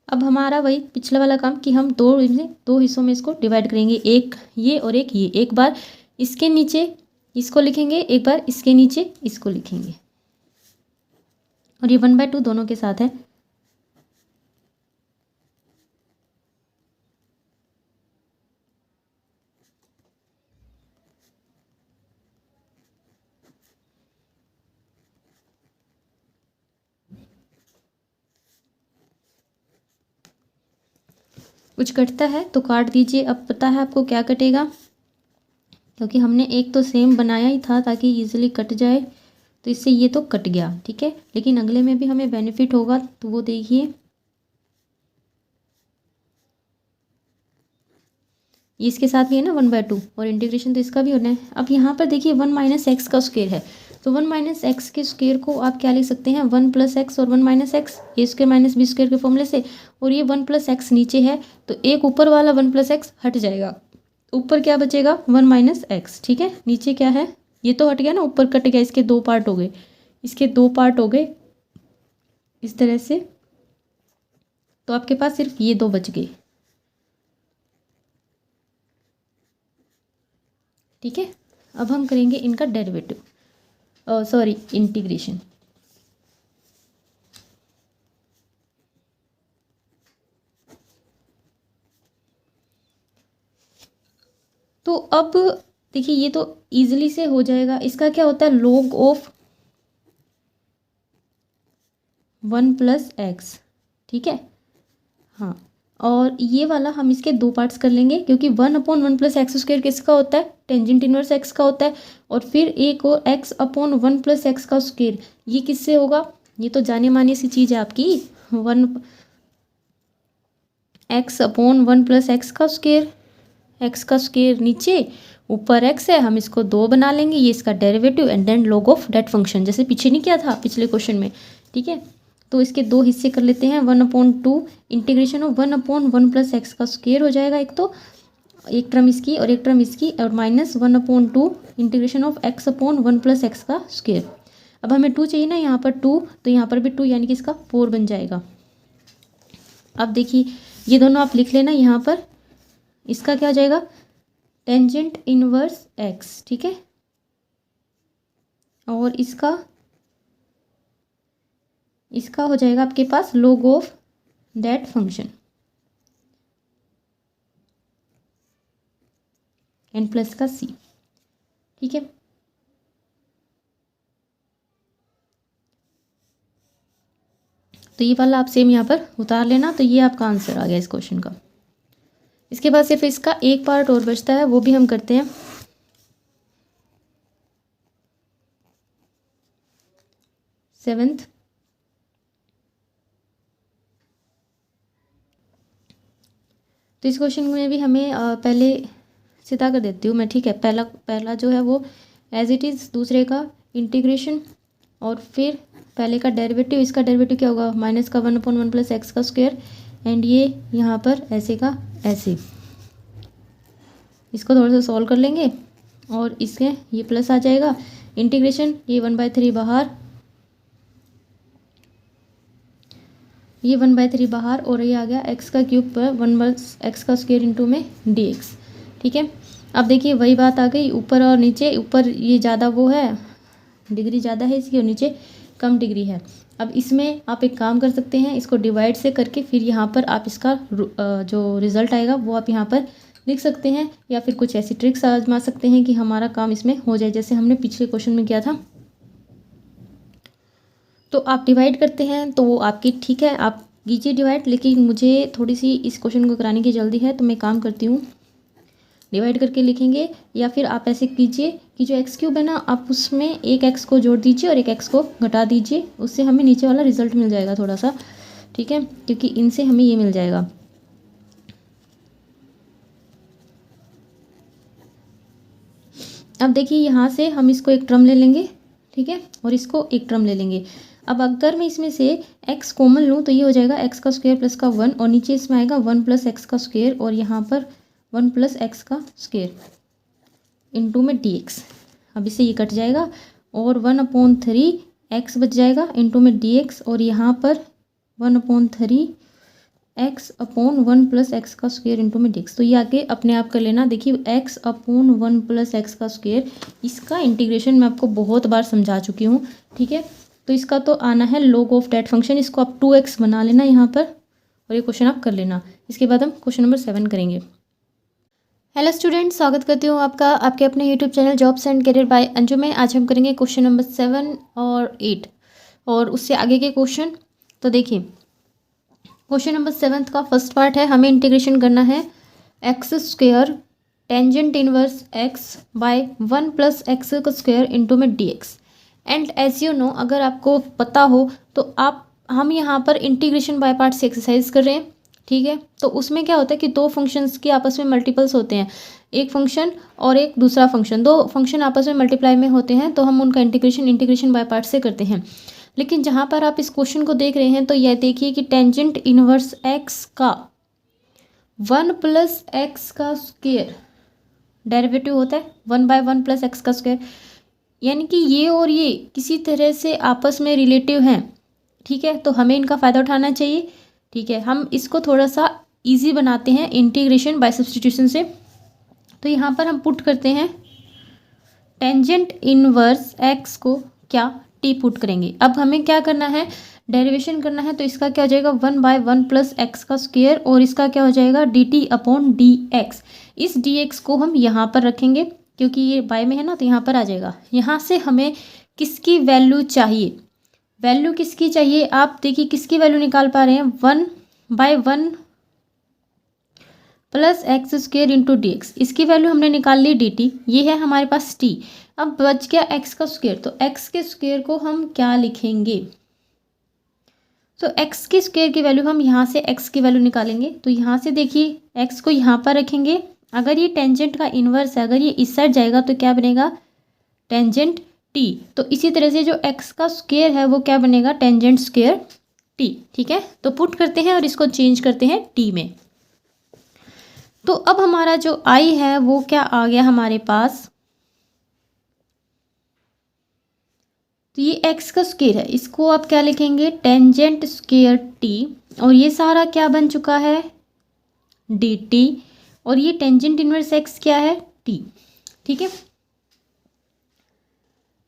अब हमारा वही पिछला वाला काम कि हम दो हिस्सों में इसको डिवाइड करेंगे, एक ये और एक ये। एक बार इसके नीचे इसको लिखेंगे, एक बार इसके नीचे इसको लिखेंगे, और ये 1/2 दोनों के साथ है। कुछ कटता है तो काट दीजिए। अब पता है आपको क्या कटेगा, क्योंकि हमने एक तो सेम बनाया ही था ताकि इजीली कट जाए, तो इससे ये तो कट गया, ठीक है। लेकिन अगले में भी हमें बेनिफिट होगा, तो वो देखिए ये इसके साथ भी है ना 1/2, और इंटीग्रेशन तो इसका भी होना है। अब यहाँ पर देखिए 1 - x का स्क्वायर है, तो 1 - x के स्क्वायर को आप क्या लिख सकते हैं, 1 + x और 1 - x, ए स्क्वायर - बी स्क्वायर के फॉर्मूले से। और ये 1 + x नीचे है, तो एक ऊपर वाला 1 + x हट जाएगा, ऊपर क्या बचेगा 1 - x, ठीक है। नीचे क्या है, ये तो हट गया ना, ऊपर कट गया, इसके 2 पार्ट हो गए, इसके 2 पार्ट हो गए इस तरह से। तो आपके पास सिर्फ ये 2 बच गए, ठीक है। अब हम करेंगे इनका डेरिवेटिव, सॉरी इंटीग्रेशन। तो अब देखिए ये तो इजीली से हो जाएगा। इसका क्या होता है, log ऑफ 1 + x, ठीक है। हाँ, और ये वाला हम इसके 2 पार्ट्स कर लेंगे, क्योंकि 1/1 + x² किसका होता है, टेंजेंट इनवर्स x का होता है। और फिर एक और x/1 + x का स्क्वायर, ये किससे होगा, ये तो जाने मानी सी चीज़ है आपकी, 1x/1 + x का स्क्वायर। x का स्क्वायर नीचे, ऊपर x है, हम इसको 2 बना लेंगे, ये इसका derivative and then log of that function, जैसे पीछे नहीं किया था पिछले क्वेश्चन में, ठीक है। तो इसके 2 हिस्से कर लेते हैं, 1/2 इंटीग्रेशन ऑफ 1/1 + x का स्क्वायर हो जाएगा, एक तो एक टर्म इसकी और एक टर्म इसकी, और minus 1/2 integration of x/1 + x का स्क्वायर। अब हमें 2 चाहिए ना, यहाँ पर 2, तो यहाँ पर भी 2, यानी कि इसका 4 बन जाएगा। अब देखिए ये दोनों आप लिख लेना, यहाँ पर इसका क्या हो जाएगा, टेंजेंट इनवर्स x, ठीक है। और इसका हो जाएगा आपके पास log of that function. And plus का सी। ठीक है, तो ये वाला आप सेम यहाँ पर उतार लेना। तो ये आपका आंसर आ गया इस क्वेश्चन का। इसके बाद सिर्फ इसका एक पार्ट और बचता है, वो भी हम करते हैं। सेवेंथ, तो इस क्वेश्चन में भी हमें पहले सीधा कर देती हूँ मैं। ठीक है, पहला जो है वो एज इट इज़, दूसरे का इंटीग्रेशन, और फिर पहले का डेरिवेटिव। इसका डेरिवेटिव क्या होगा, माइनस का 1/1 प्लस एक्स का स्क्वायर, एंड ये यहाँ पर ऐसे का ऐसे। इसको थोड़ा सा सॉल्व कर लेंगे और इसके ये प्लस आ जाएगा, इंटीग्रेशन, ये 1/3 बाहर, ये 1/3 बाहर, और ये आ गया एक्स का क्यूब पर 1/x का स्क्वायर इंटू में dx। ठीक है, अब देखिए वही बात आ गई, ऊपर और नीचे। ऊपर ये ज़्यादा वो है, डिग्री ज़्यादा है इसकी, और नीचे कम डिग्री है। अब इसमें आप एक काम कर सकते हैं, इसको डिवाइड से करके फिर यहाँ पर आप इसका जो रिज़ल्ट आएगा वो आप यहाँ पर लिख सकते हैं, या फिर कुछ ऐसी ट्रिक्स आजमा सकते हैं कि हमारा काम इसमें हो जाए, जैसे हमने पिछले क्वेश्चन में किया था। तो आप डिवाइड करते हैं तो वो आपकी ठीक है, आप कीजिए डिवाइड, लेकिन मुझे थोड़ी सी इस क्वेश्चन को कराने की जल्दी है, तो मैं काम करती हूँ, डिवाइड करके लिखेंगे। या फिर आप ऐसे कीजिए कि जो एक्स क्यूब है ना, आप उसमें एक एक्स को जोड़ दीजिए और एक एक्स को घटा दीजिए, उससे हमें नीचे वाला रिजल्ट मिल जाएगा थोड़ा सा। ठीक है, क्योंकि इनसे हमें ये मिल जाएगा। अब देखिए यहाँ से हम इसको एक टर्म ले लेंगे, ठीक है, और इसको एक टर्म ले लेंगे। अब अगर मैं इसमें से x कॉमन लूँ तो ये हो जाएगा x का स्क्वायर प्लस का 1, और नीचे इसमें आएगा 1 प्लस एक्स का स्क्वायर, और यहाँ पर 1 प्लस एक्स का स्क्वायर इंटू में dx। अब इससे ये कट जाएगा और 1/3 x बच जाएगा इंटू में dx, और यहाँ पर 1/3 x/1 प्लस एक्स का स्क्वायर इंटू में dx। तो ये आगे अपने आप कर लेना। देखिए x/1 प्लस एक्स का स्क्वायर, इसका इंटीग्रेशन मैं आपको बहुत बार समझा चुकी हूँ। ठीक है, तो इसका तो आना है log ऑफ डेट फंक्शन, इसको आप 2x बना लेना यहाँ पर, और ये क्वेश्चन आप कर लेना। इसके बाद हम क्वेश्चन नंबर 7 करेंगे। हेलो स्टूडेंट, स्वागत करती हूँ आपका आपके अपने YouTube channel jobs and career bye Anju में। आज हम करेंगे क्वेश्चन नंबर 7 और 8 और उससे आगे के क्वेश्चन। तो देखिए क्वेश्चन नंबर 7 का फर्स्ट पार्ट है, हमें इंटीग्रेशन करना है x square tangent inverse x by 1 plus x का स्क्वायर इंटू में dx। And as you know, अगर आपको पता हो तो हम यहाँ पर इंटीग्रेशन बाय पार्ट से एक्सरसाइज कर रहे हैं। ठीक है, तो उसमें क्या होता है कि दो फंक्शंस के आपस में मल्टीपल्स होते हैं, एक फंक्शन और एक दूसरा फंक्शन, दो फंक्शन आपस में मल्टीप्लाई में होते हैं, तो हम उनका इंटीग्रेशन बाय पार्ट से करते हैं। लेकिन जहाँ पर आप इस क्वेश्चन को देख रहे हैं तो यह देखिए कि टेंजेंट इनवर्स एक्स का 1 प्लस एक्स का स्क्वायर डेरिवेटिव होता है 1/1 प्लस एक्स का स्क्वायर, यानी कि ये और ये किसी तरह से आपस में रिलेटिव हैं। ठीक है, तो हमें इनका फ़ायदा उठाना चाहिए। ठीक है, हम इसको थोड़ा सा इजी बनाते हैं इंटीग्रेशन बाय सब्स्टिट्यूशन से। तो यहाँ पर हम पुट करते हैं टेंजेंट इनवर्स एक्स को क्या टी पुट करेंगे। अब हमें क्या करना है, डेरिवेशन करना है, तो इसका क्या हो जाएगा 1/1 प्लस एक्स का स्क्वायर, और इसका क्या हो जाएगा dt/dx। इस dx को हम यहाँ पर रखेंगे क्योंकि ये बाय में है ना, तो यहाँ पर आ जाएगा। यहाँ से हमें किसकी वैल्यू चाहिए, वैल्यू किसकी चाहिए, आप देखिए किसकी वैल्यू निकाल पा रहे हैं, 1/1 plus x square into dx। इसकी वैल्यू हमने निकाल ली dt, ये है हमारे पास t। अब बच गया x का स्क्वायर, तो x के स्क्वायर को हम क्या लिखेंगे, तो x के स्क्वायर की वैल्यू हम यहाँ से x की वैल्यू निकालेंगे। तो यहाँ से देखिए x को यहाँ पर रखेंगे, अगर ये टेंजेंट का इन्वर्स है, अगर ये इस साइड जाएगा तो क्या बनेगा टेंजेंट t। तो इसी तरह से जो x का स्क्वायर है वो क्या बनेगा टेंजेंट स्क्वायर t। ठीक है, तो पुट करते हैं और इसको चेंज करते हैं t में। तो अब हमारा जो i है वो क्या आ गया हमारे पास, तो ये x का स्क्वायर है, इसको आप क्या लिखेंगे टेंजेंट स्क्वायर t, और ये सारा क्या बन चुका है dt, और ये टेंजेंट इनवर्स x क्या है t। ठीक है,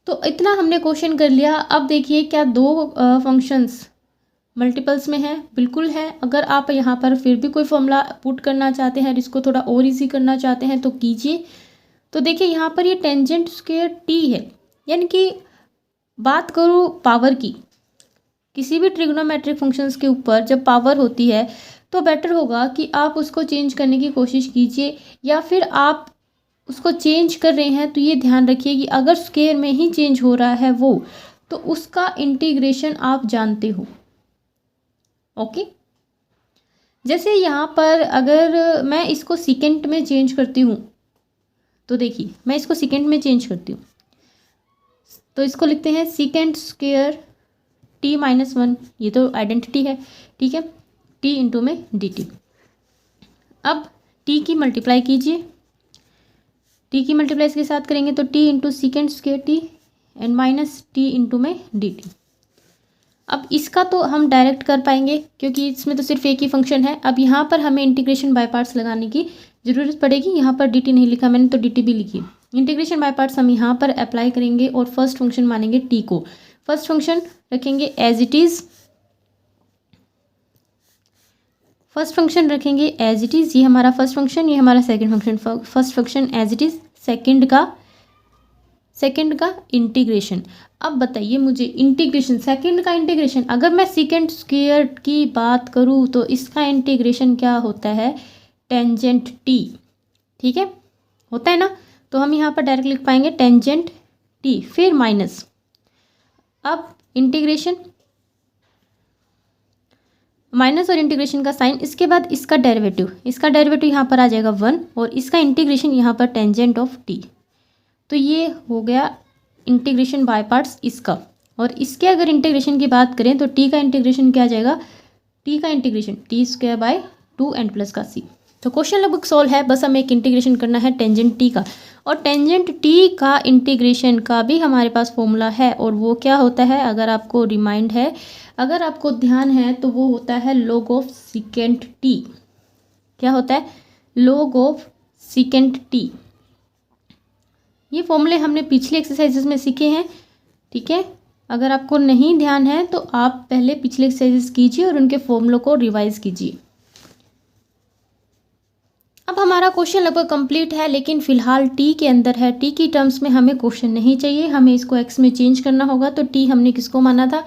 तो इतना हमने क्वेश्चन कर लिया। अब देखिए क्या दो फंक्शंस मल्टीपल्स में है, बिल्कुल है। अगर आप यहाँ पर फिर भी कोई फॉर्मूला पुट करना चाहते हैं, इसको थोड़ा और इजी करना चाहते हैं तो कीजिए, तो देखिए यहाँ पर ये टेंजेंट स्क्वायर टी है, यानी कि बात करूँ पावर की, किसी भी ट्रिग्नोमेट्रिक फंक्शंस के ऊपर जब पावर होती है तो बेटर होगा कि आप उसको चेंज करने की कोशिश कीजिए, या फिर आप उसको चेंज कर रहे हैं तो ये ध्यान रखिए कि अगर स्क्वायर में ही चेंज हो रहा है वो, तो उसका इंटीग्रेशन आप जानते हो। ओके, जैसे यहाँ पर अगर मैं इसको सेकेंड में चेंज करती हूँ, तो देखिए मैं इसको सेकेंड में चेंज करती हूँ, तो इसको लिखते हैं second square T minus one, ये तो आइडेंटिटी है, ठीक है, टी इंटू में डी टी। अब टी की मल्टीप्लाई कीजिए, टी की मल्टीप्लाई इसके साथ करेंगे तो T into second square T and minus T into में डी टी। अब इसका तो हम डायरेक्ट कर पाएंगे क्योंकि इसमें तो सिर्फ एक ही फंक्शन है। अब यहाँ पर हमें इंटीग्रेशन बाय पार्ट्स लगाने की ज़रूरत पड़ेगी। यहाँ पर डी टी नहीं लिखा मैंने, तो डी टी भी लिखी। इंटीग्रेशन बाय पार्ट्स हम यहाँ पर अप्लाई करेंगे और फर्स्ट फंक्शन मानेंगे टी को। फर्स्ट फंक्शन रखेंगे as it is, first function रखेंगे एज इट इज़, ये हमारा फर्स्ट फंक्शन, ये हमारा second function. First function as it is, second का इंटीग्रेशन। अब बताइए मुझे इंटीग्रेशन, सेकंड का इंटीग्रेशन, अगर मैं सेकंड स्क्वायर की बात करूँ तो इसका इंटीग्रेशन क्या होता है, टेंजेंट टी, ठीक है, होता है ना। तो हम यहाँ पर डायरेक्ट लिख पाएंगे टेंजेंट टी, फिर माइनस, अब इंटीग्रेशन, माइनस और इंटीग्रेशन का साइन, इसके बाद इसका डेरिवेटिव, यहाँ पर आ जाएगा 1 और इसका इंटीग्रेशन यहाँ पर टेंजेंट ऑफ टी। तो ये हो गया इंटीग्रेशन बाय पार्ट्स इसका। और इसके अगर इंटीग्रेशन की बात करें तो टी का इंटीग्रेशन क्या आ जाएगा, टी का integration t square by 2 and plus का सी। तो क्वेश्चन लगभग सॉल्व है, बस हमें एक इंटीग्रेशन करना है टेंजेंट टी का। और टेंजेंट टी का इंटीग्रेशन का भी हमारे पास फॉर्मूला है, और वो क्या होता है, अगर आपको रिमाइंड है, अगर आपको ध्यान है, तो वो होता है log ऑफ सेकेंट टी। क्या होता है, log ऑफ सेकेंट टी। ये फॉर्मूले हमने पिछले एक्सरसाइजेस में सीखे हैं, ठीक है। अगर आपको नहीं ध्यान है तो आप पहले पिछले एक्सरसाइजेस कीजिए और उनके फॉर्मूलों को रिवाइज कीजिए। अब हमारा क्वेश्चन लगभग कंप्लीट है, लेकिन फिलहाल टी के अंदर है, टी की टर्म्स में हमें क्वेश्चन नहीं चाहिए, हमें इसको एक्स में चेंज करना होगा। तो टी हमने किसको माना था,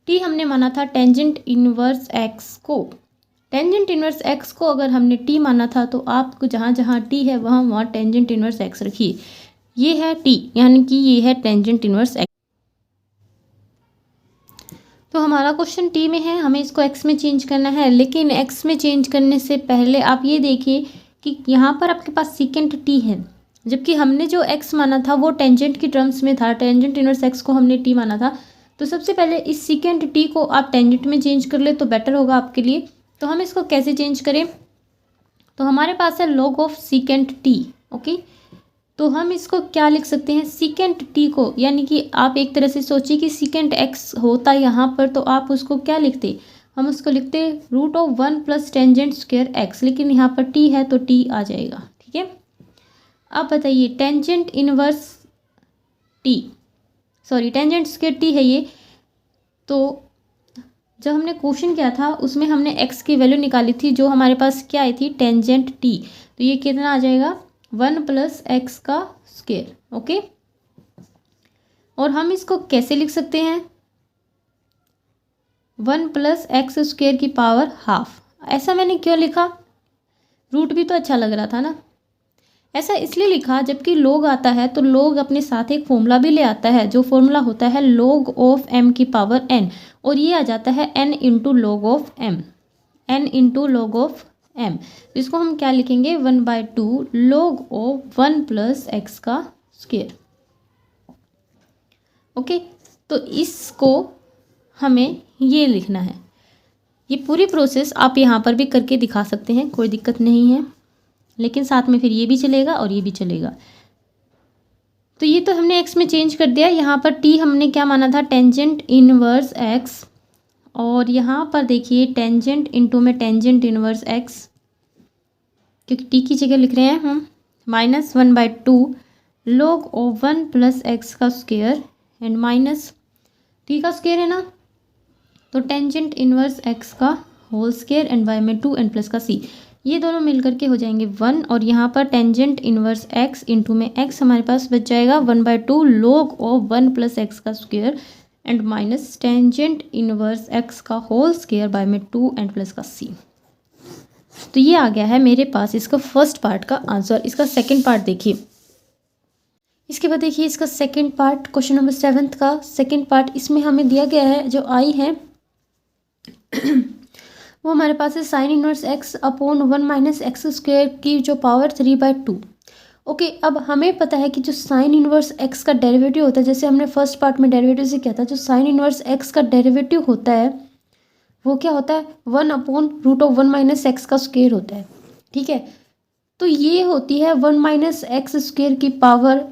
टी हमने माना था टेंजेंट इनवर्स एक्स को। टेंजेंट इनवर्स एक्स को अगर हमने टी माना था तो आपको जहाँ जहाँ टी है वहाँ वहाँ टेंजेंट इनवर्स एक्स रखिए। ये है टी, यानी कि ये है टेंजेंट इनवर्स एक्स। तो हमारा क्वेश्चन टी में है, हमें इसको एक्स में चेंज करना है। लेकिन एक्स में चेंज करने से पहले आप ये देखिए कि यहाँ पर आपके पास सेकेंड टी है, जबकि हमने जो एक्स माना था वो टेंजेंट की टर्म्स में था, टेंजेंट इनवर्स एक्स को हमने टी माना था। तो सबसे पहले इस सेकेंड टी को आप टेंजेंट में चेंज कर ले तो बेटर होगा आपके लिए। तो हम इसको कैसे चेंज करें, तो हमारे पास है log of second T. Okay, तो हम इसको क्या लिख सकते हैं, सेकेंड टी को, यानी कि आप एक तरह से सोचिए कि सेकेंड एक्स होता यहाँ पर, तो आप उसको क्या लिखते, हम उसको लिखते √1 प्लस टेंजेंट स्क्वायर एक्स, लेकिन यहाँ पर टी है तो टी आ जाएगा, ठीक है। अब बताइए tangent inverse T, sorry tangent square T है ये। तो जब हमने क्वेश्चन किया था उसमें हमने एक्स की वैल्यू निकाली थी, जो हमारे पास क्या आई थी, टेंजेंट टी। तो ये कितना आ जाएगा, 1 प्लस एक्स का स्क्वायर। ओके, और हम इसको कैसे लिख सकते हैं, 1 प्लस एक्स स्क्वायर की पावर हाफ। ऐसा मैंने क्यों लिखा, रूट भी तो अच्छा लग रहा था ना। ऐसा इसलिए लिखा जबकि log आता है तो log अपने साथ एक फॉर्मूला भी ले आता है, जो फॉर्मूला होता है log ऑफ m की पावर n, और ये आ जाता है n into log of m, n into log of m। इसको हम क्या लिखेंगे, 1/2 log ऑफ 1 प्लस एक्स का स्क्वायर। ओके, तो इसको हमें ये लिखना है। ये पूरी प्रोसेस आप यहाँ पर भी करके दिखा सकते हैं, कोई दिक्कत नहीं है, लेकिन साथ में फिर ये भी चलेगा और ये भी चलेगा। तो ये तो हमने एक्स में चेंज कर दिया। यहाँ पर टी हमने क्या माना था, टेंजेंट इनवर्स एक्स, और यहाँ पर देखिए टेंजेंट इंटू में टेंजेंट इनवर्स एक्स, क्योंकि टी की जगह लिख रहे हैं हम, -1/2 log ऑफ 1 प्लस एक्स का स्क्वायर एंड माइनस टी का स्क्वायर है ना, तो टेंजेंट इनवर्स एक्स का होल स्क्वायर एंड बाय में 2 n प्लस का सी। ये दोनों मिलकर के हो जाएंगे 1 और यहाँ पर टेंजेंट इनवर्स x इंटू में x हमारे पास बच जाएगा 1/2 log ऑफ 1 प्लस एक्स का square and minus tangent inverse x का होल स्क्वायर बाय में 2 एंड प्लस का c। तो ये आ गया है मेरे पास इसका फर्स्ट पार्ट का आंसर। इसका सेकंड पार्ट देखिए। इसके बाद देखिए इसका सेकंड पार्ट, क्वेश्चन नंबर 7 का सेकंड पार्ट। इसमें हमें दिया गया है जो आई है वो हमारे पास है sine inverse x upon 1 minus x square की जो पावर 3/2। ओके, अब हमें पता है कि जो साइन इनवर्स x का डेरिवेटिव होता है, जैसे हमने फर्स्ट पार्ट में डेरिवेटिव से किया था, जो साइन इनवर्स x का डेरिवेटिव होता है वो क्या होता है 1 upon root of 1 minus x का स्क्वायर होता है। ठीक है, तो ये होती है 1 माइनस एक्स स्क्वायर की पावर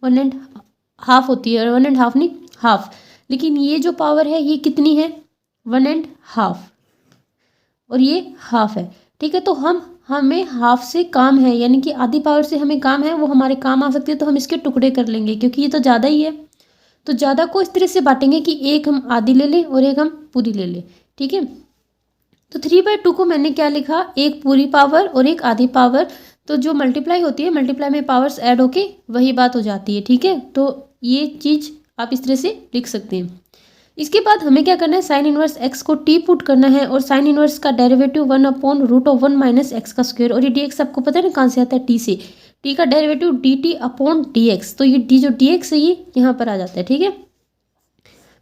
1.5 होती है, 1.5 नहीं हाफ, लेकिन ये जो पावर है ये कितनी है 1.5 और ये हाफ है। ठीक है, तो हमें हाफ से काम है, यानी कि आधी पावर से हमें काम है, वो हमारे काम आ सकती है, तो हम इसके टुकड़े कर लेंगे क्योंकि ये तो ज़्यादा ही है। तो ज़्यादा को इस तरह से बांटेंगे कि एक हम आधी ले लें और एक हम पूरी ले लें। ठीक है, तो 3/2 को मैंने क्या लिखा, एक पूरी पावर और एक आधी पावर, तो जो मल्टीप्लाई होती है मल्टीप्लाई में पावर्स ऐड होके वही बात हो जाती है। ठीक है, तो ये चीज़ आप इस तरह से लिख सकते हैं। इसके बाद हमें क्या करना है, साइन इनवर्स x को t पुट करना है और साइन इनवर्स का derivative 1 upon root of 1 minus x का स्क्वायर, और ये dx आपको पता है ना कहाँ से आता है, t से, t का डेरिवेटिव dt अपॉन dx, तो ये d जो dx है ये यहाँ पर आ जाता है। ठीक है,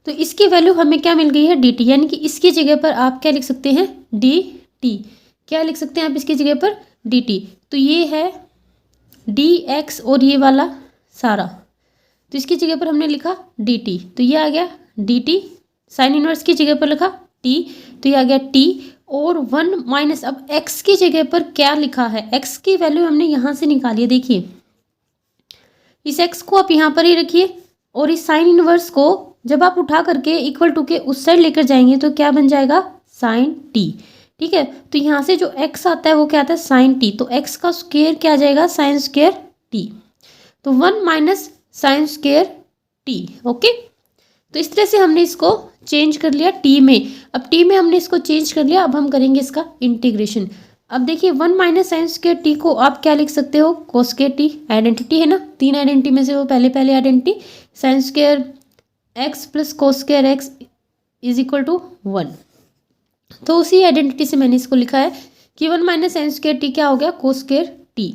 तो इसकी वैल्यू हमें क्या मिल गई है dt, यानी कि इसकी जगह पर आप क्या लिख सकते हैं dt, क्या लिख सकते हैं आप इसकी जगह पर dt, तो ये है dx और ये वाला सारा, तो इसकी जगह पर हमने लिखा dt, तो ये आ गया dt, साइन इनवर्स की जगह पर लिखा t, तो ये आ गया t, और 1 माइनस, अब x की जगह पर क्या लिखा है, x की वैल्यू हमने यहाँ से निकाली है। देखिए इस x को आप यहाँ पर ही रखिए और इस साइन इनवर्स को जब आप उठा करके इक्वल टू के उस साइड लेकर जाएंगे तो क्या बन जाएगा साइन t। ठीक है, तो यहाँ से जो x आता है वो क्या आता है साइन t, तो x का स्क्वायर क्या आ जाएगा साइन स्क्वायर t, तो 1 minus sine square t। Okay, तो इस तरह से हमने इसको चेंज कर लिया t में। अब t में हमने इसको चेंज कर लिया, अब हम करेंगे इसका इंटीग्रेशन। अब देखिए 1 माइनस साइन स्क्वायर t को आप क्या लिख सकते हो कोस स्क्वायर t, आइडेंटिटी है ना, 3 आइडेंटिटी में से वो पहले identity, sine square x plus cos square x is equal to 1, तो उसी आइडेंटिटी से मैंने इसको लिखा है कि 1 माइनस साइन स्क्वायर t क्या हो गया कोस स्क्वायर t,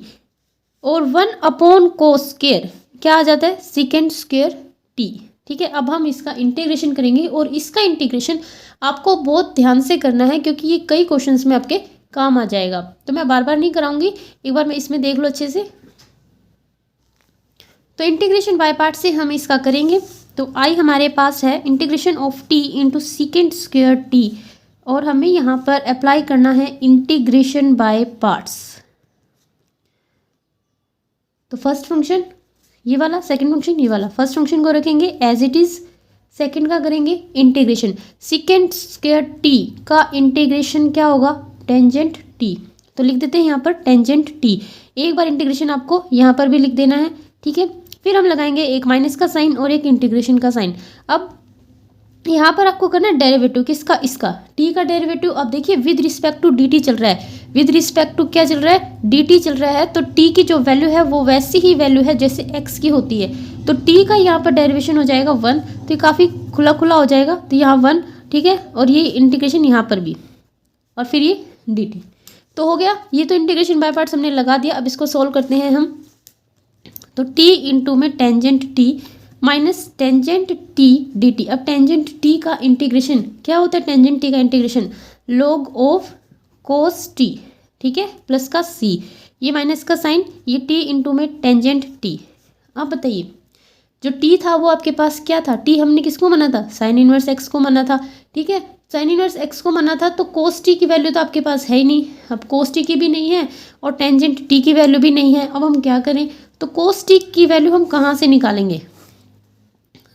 और 1 अपॉन कोस स्क्वायर क्या आ जाता है सेकेंड स्क्वायर t। ठीक है, अब हम इसका इंटीग्रेशन करेंगे और इसका इंटीग्रेशन आपको बहुत ध्यान से करना है क्योंकि ये कई क्वेश्चंस में आपके काम आ जाएगा, तो मैं बार बार नहीं कराऊंगी, एक बार मैं इसमें देख लो अच्छे से। तो इंटीग्रेशन बाय पार्ट से हम इसका करेंगे, तो आई हमारे पास है integration of t into second square t, और हमें यहाँ पर अप्लाई करना है इंटीग्रेशन बाय पार्ट्स। तो फर्स्ट फंक्शन ये वाला, सेकंड फंक्शन ये वाला, फर्स्ट फंक्शन को रखेंगे एज इट इज, सेकंड का करेंगे इंटीग्रेशन, सेकंड स्क्वायर t का इंटीग्रेशन क्या होगा टेंजेंट t, तो लिख देते हैं यहाँ पर टेंजेंट t, एक बार इंटीग्रेशन आपको यहाँ पर भी लिख देना है। ठीक है, फिर हम लगाएंगे एक माइनस का साइन और एक इंटीग्रेशन का साइन। अब यहाँ पर आपको करना है डेरिवेटिव किसका, इसका t का डेरिवेटिव। अब देखिए विद रिस्पेक्ट टू dt चल रहा है, विद रिस्पेक्ट टू क्या चल रहा है dt चल रहा है, तो t की जो वैल्यू है वो वैसी ही वैल्यू है जैसे x की होती है, तो t का यहाँ पर डेरिवेशन हो जाएगा 1, तो ये काफ़ी खुला खुला हो जाएगा, तो यहाँ 1। ठीक है, और ये इंटीग्रेशन यहाँ पर भी, और फिर ये dt, तो हो गया। ये तो इंटीग्रेशन बाय पार्ट्स हमने लगा दिया। अब इसको सोल्व करते हैं हम, तो t इंटू में tangent t minus tangent t dt। अब टेंजेंट t का इंटीग्रेशन क्या होता है, टेंजेंट t का integration log of cos t, ठीक है, प्लस का c, ये माइनस का साइन, ये t इंटू में टेंजेंट t। अब बताइए जो t था वो आपके पास क्या था, t हमने किसको माना था साइन इनवर्स x को माना था। ठीक है, साइन इनवर्स x को माना था, तो कोस t की वैल्यू तो आपके पास है ही नहीं, अब कोस t की भी नहीं है और टेंजेंट t की वैल्यू भी नहीं है। अब हम क्या करें, तो कोस t की वैल्यू हम कहाँ से निकालेंगे,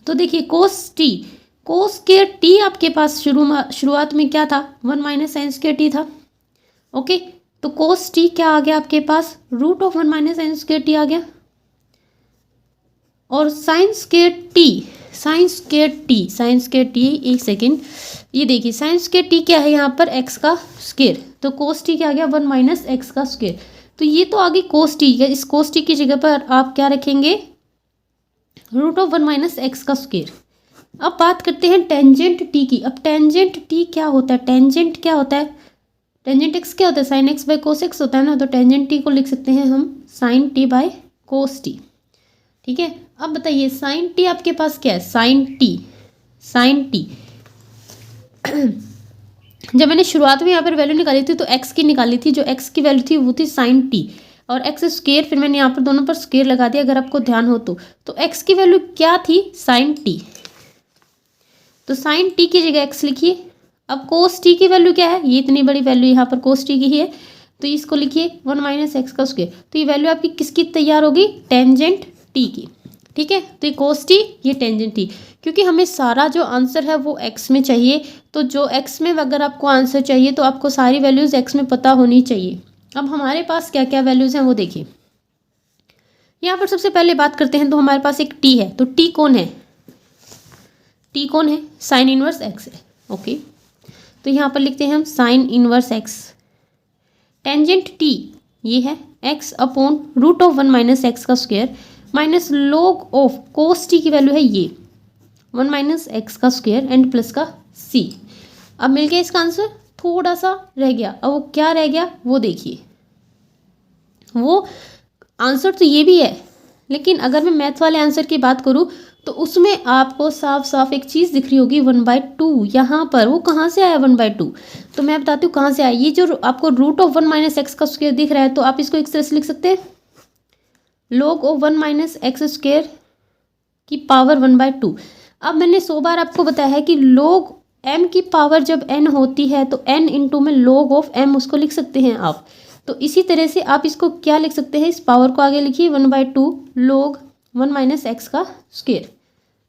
तो देखिए कोस स्क्वायर t आपके पास शुरुआत में क्या था 1 माइनस साइन स्क्वायर t था। ओके, तो कोस t क्या आ गया आपके पास root of 1 minus sine square t आ गया, और साइन स्क्वायर t एक सेकेंड, ये देखिए साइन स्क्वायर t क्या है यहाँ पर x का स्क्वायर, तो कोस टी क्या आ गया 1 माइनस एक्स का स्क्वायर। तो ये तो आ गई कोस टी, इस कोस टी की जगह पर आप क्या रखेंगे रूट ऑफ 1 माइनस एक्स का स्क्वायर। अब बात करते हैं टेंजेंट टी की। अब टेंजेंट टी क्या होता है, टेंजेंट क्या होता है, टेंजेंट एक्स क्या होता है sine x by cos x होता है ना, तो टेंजेंट टी को लिख सकते हैं हम sine t by cos t. ठीक है, अब बताइए साइन टी आपके पास क्या है, साइन टी, साइन टी जब मैंने शुरुआत में यहाँ पर वैल्यू निकाली थी तो एक्स की निकाली थी, जो एक्स की वैल्यू थी वो थी साइन टी और एक्स स्क्वायर, फिर मैंने यहाँ पर दोनों पर स्क्वायर लगा दिया अगर आपको ध्यान हो तो एक्स की वैल्यू क्या थी साइन टी, तो साइन टी की जगह एक्स लिखिए। अब कोस टी की वैल्यू क्या है, ये इतनी बड़ी वैल्यू यहाँ पर कोस टी की ही है, तो इसको लिखिए 1 माइनस एक्स का स्क्वायर। तो ये वैल्यू आपकी किसकी तैयार होगी, टेंजेंट टी की। ठीक है, तो ये कोस टी, ये टेंजेंट टी, क्योंकि हमें सारा जो आंसर है वो एक्स में चाहिए, तो जो एक्स में अगर आपको आंसर चाहिए तो आपको सारी वैल्यूज़ एक्स में पता होनी चाहिए। अब हमारे पास क्या क्या वैल्यूज़ हैं वो देखिए। यहाँ पर सबसे पहले बात करते हैं तो हमारे पास एक टी है, तो टी कौन है, टी कौन है, साइन इनवर्स एक्स है। ओके, तो यहाँ पर लिखते हैं हम sine inverse x. Tangent T ये है x upon root of 1 minus x का square minus log of cos t की वैल्यू है ये 1 माइनस एक्स का स्क्वायर एंड प्लस का सी। अब मिल गया इसका आंसर, थोड़ा सा रह गया, अब वो क्या रह गया वो देखिए। वो आंसर तो ये भी है, लेकिन अगर मैं मैथ वाले आंसर की बात करूँ तो उसमें आपको साफ साफ एक चीज़ दिख रही होगी 1/2 यहाँ पर। वो कहाँ से आया 1/2, तो मैं बताती हूँ कहाँ से आया। ये जो आपको रूट ऑफ 1 माइनस एक्स का स्क्वायर दिख रहा है, तो आप इसको एक तरह से लिख सकते हैं log of 1 minus x square की पावर 1/2। अब मैंने 100 बार आपको बताया है कि log m की पावर जब n होती है तो n इंटू में log ऑफ m उसको लिख सकते हैं आप। तो इसी तरह से आप इसको क्या लिख सकते हैं, इस पावर को आगे लिखिए 1/2 log 1 माइनस एक्स का स्क्वायर।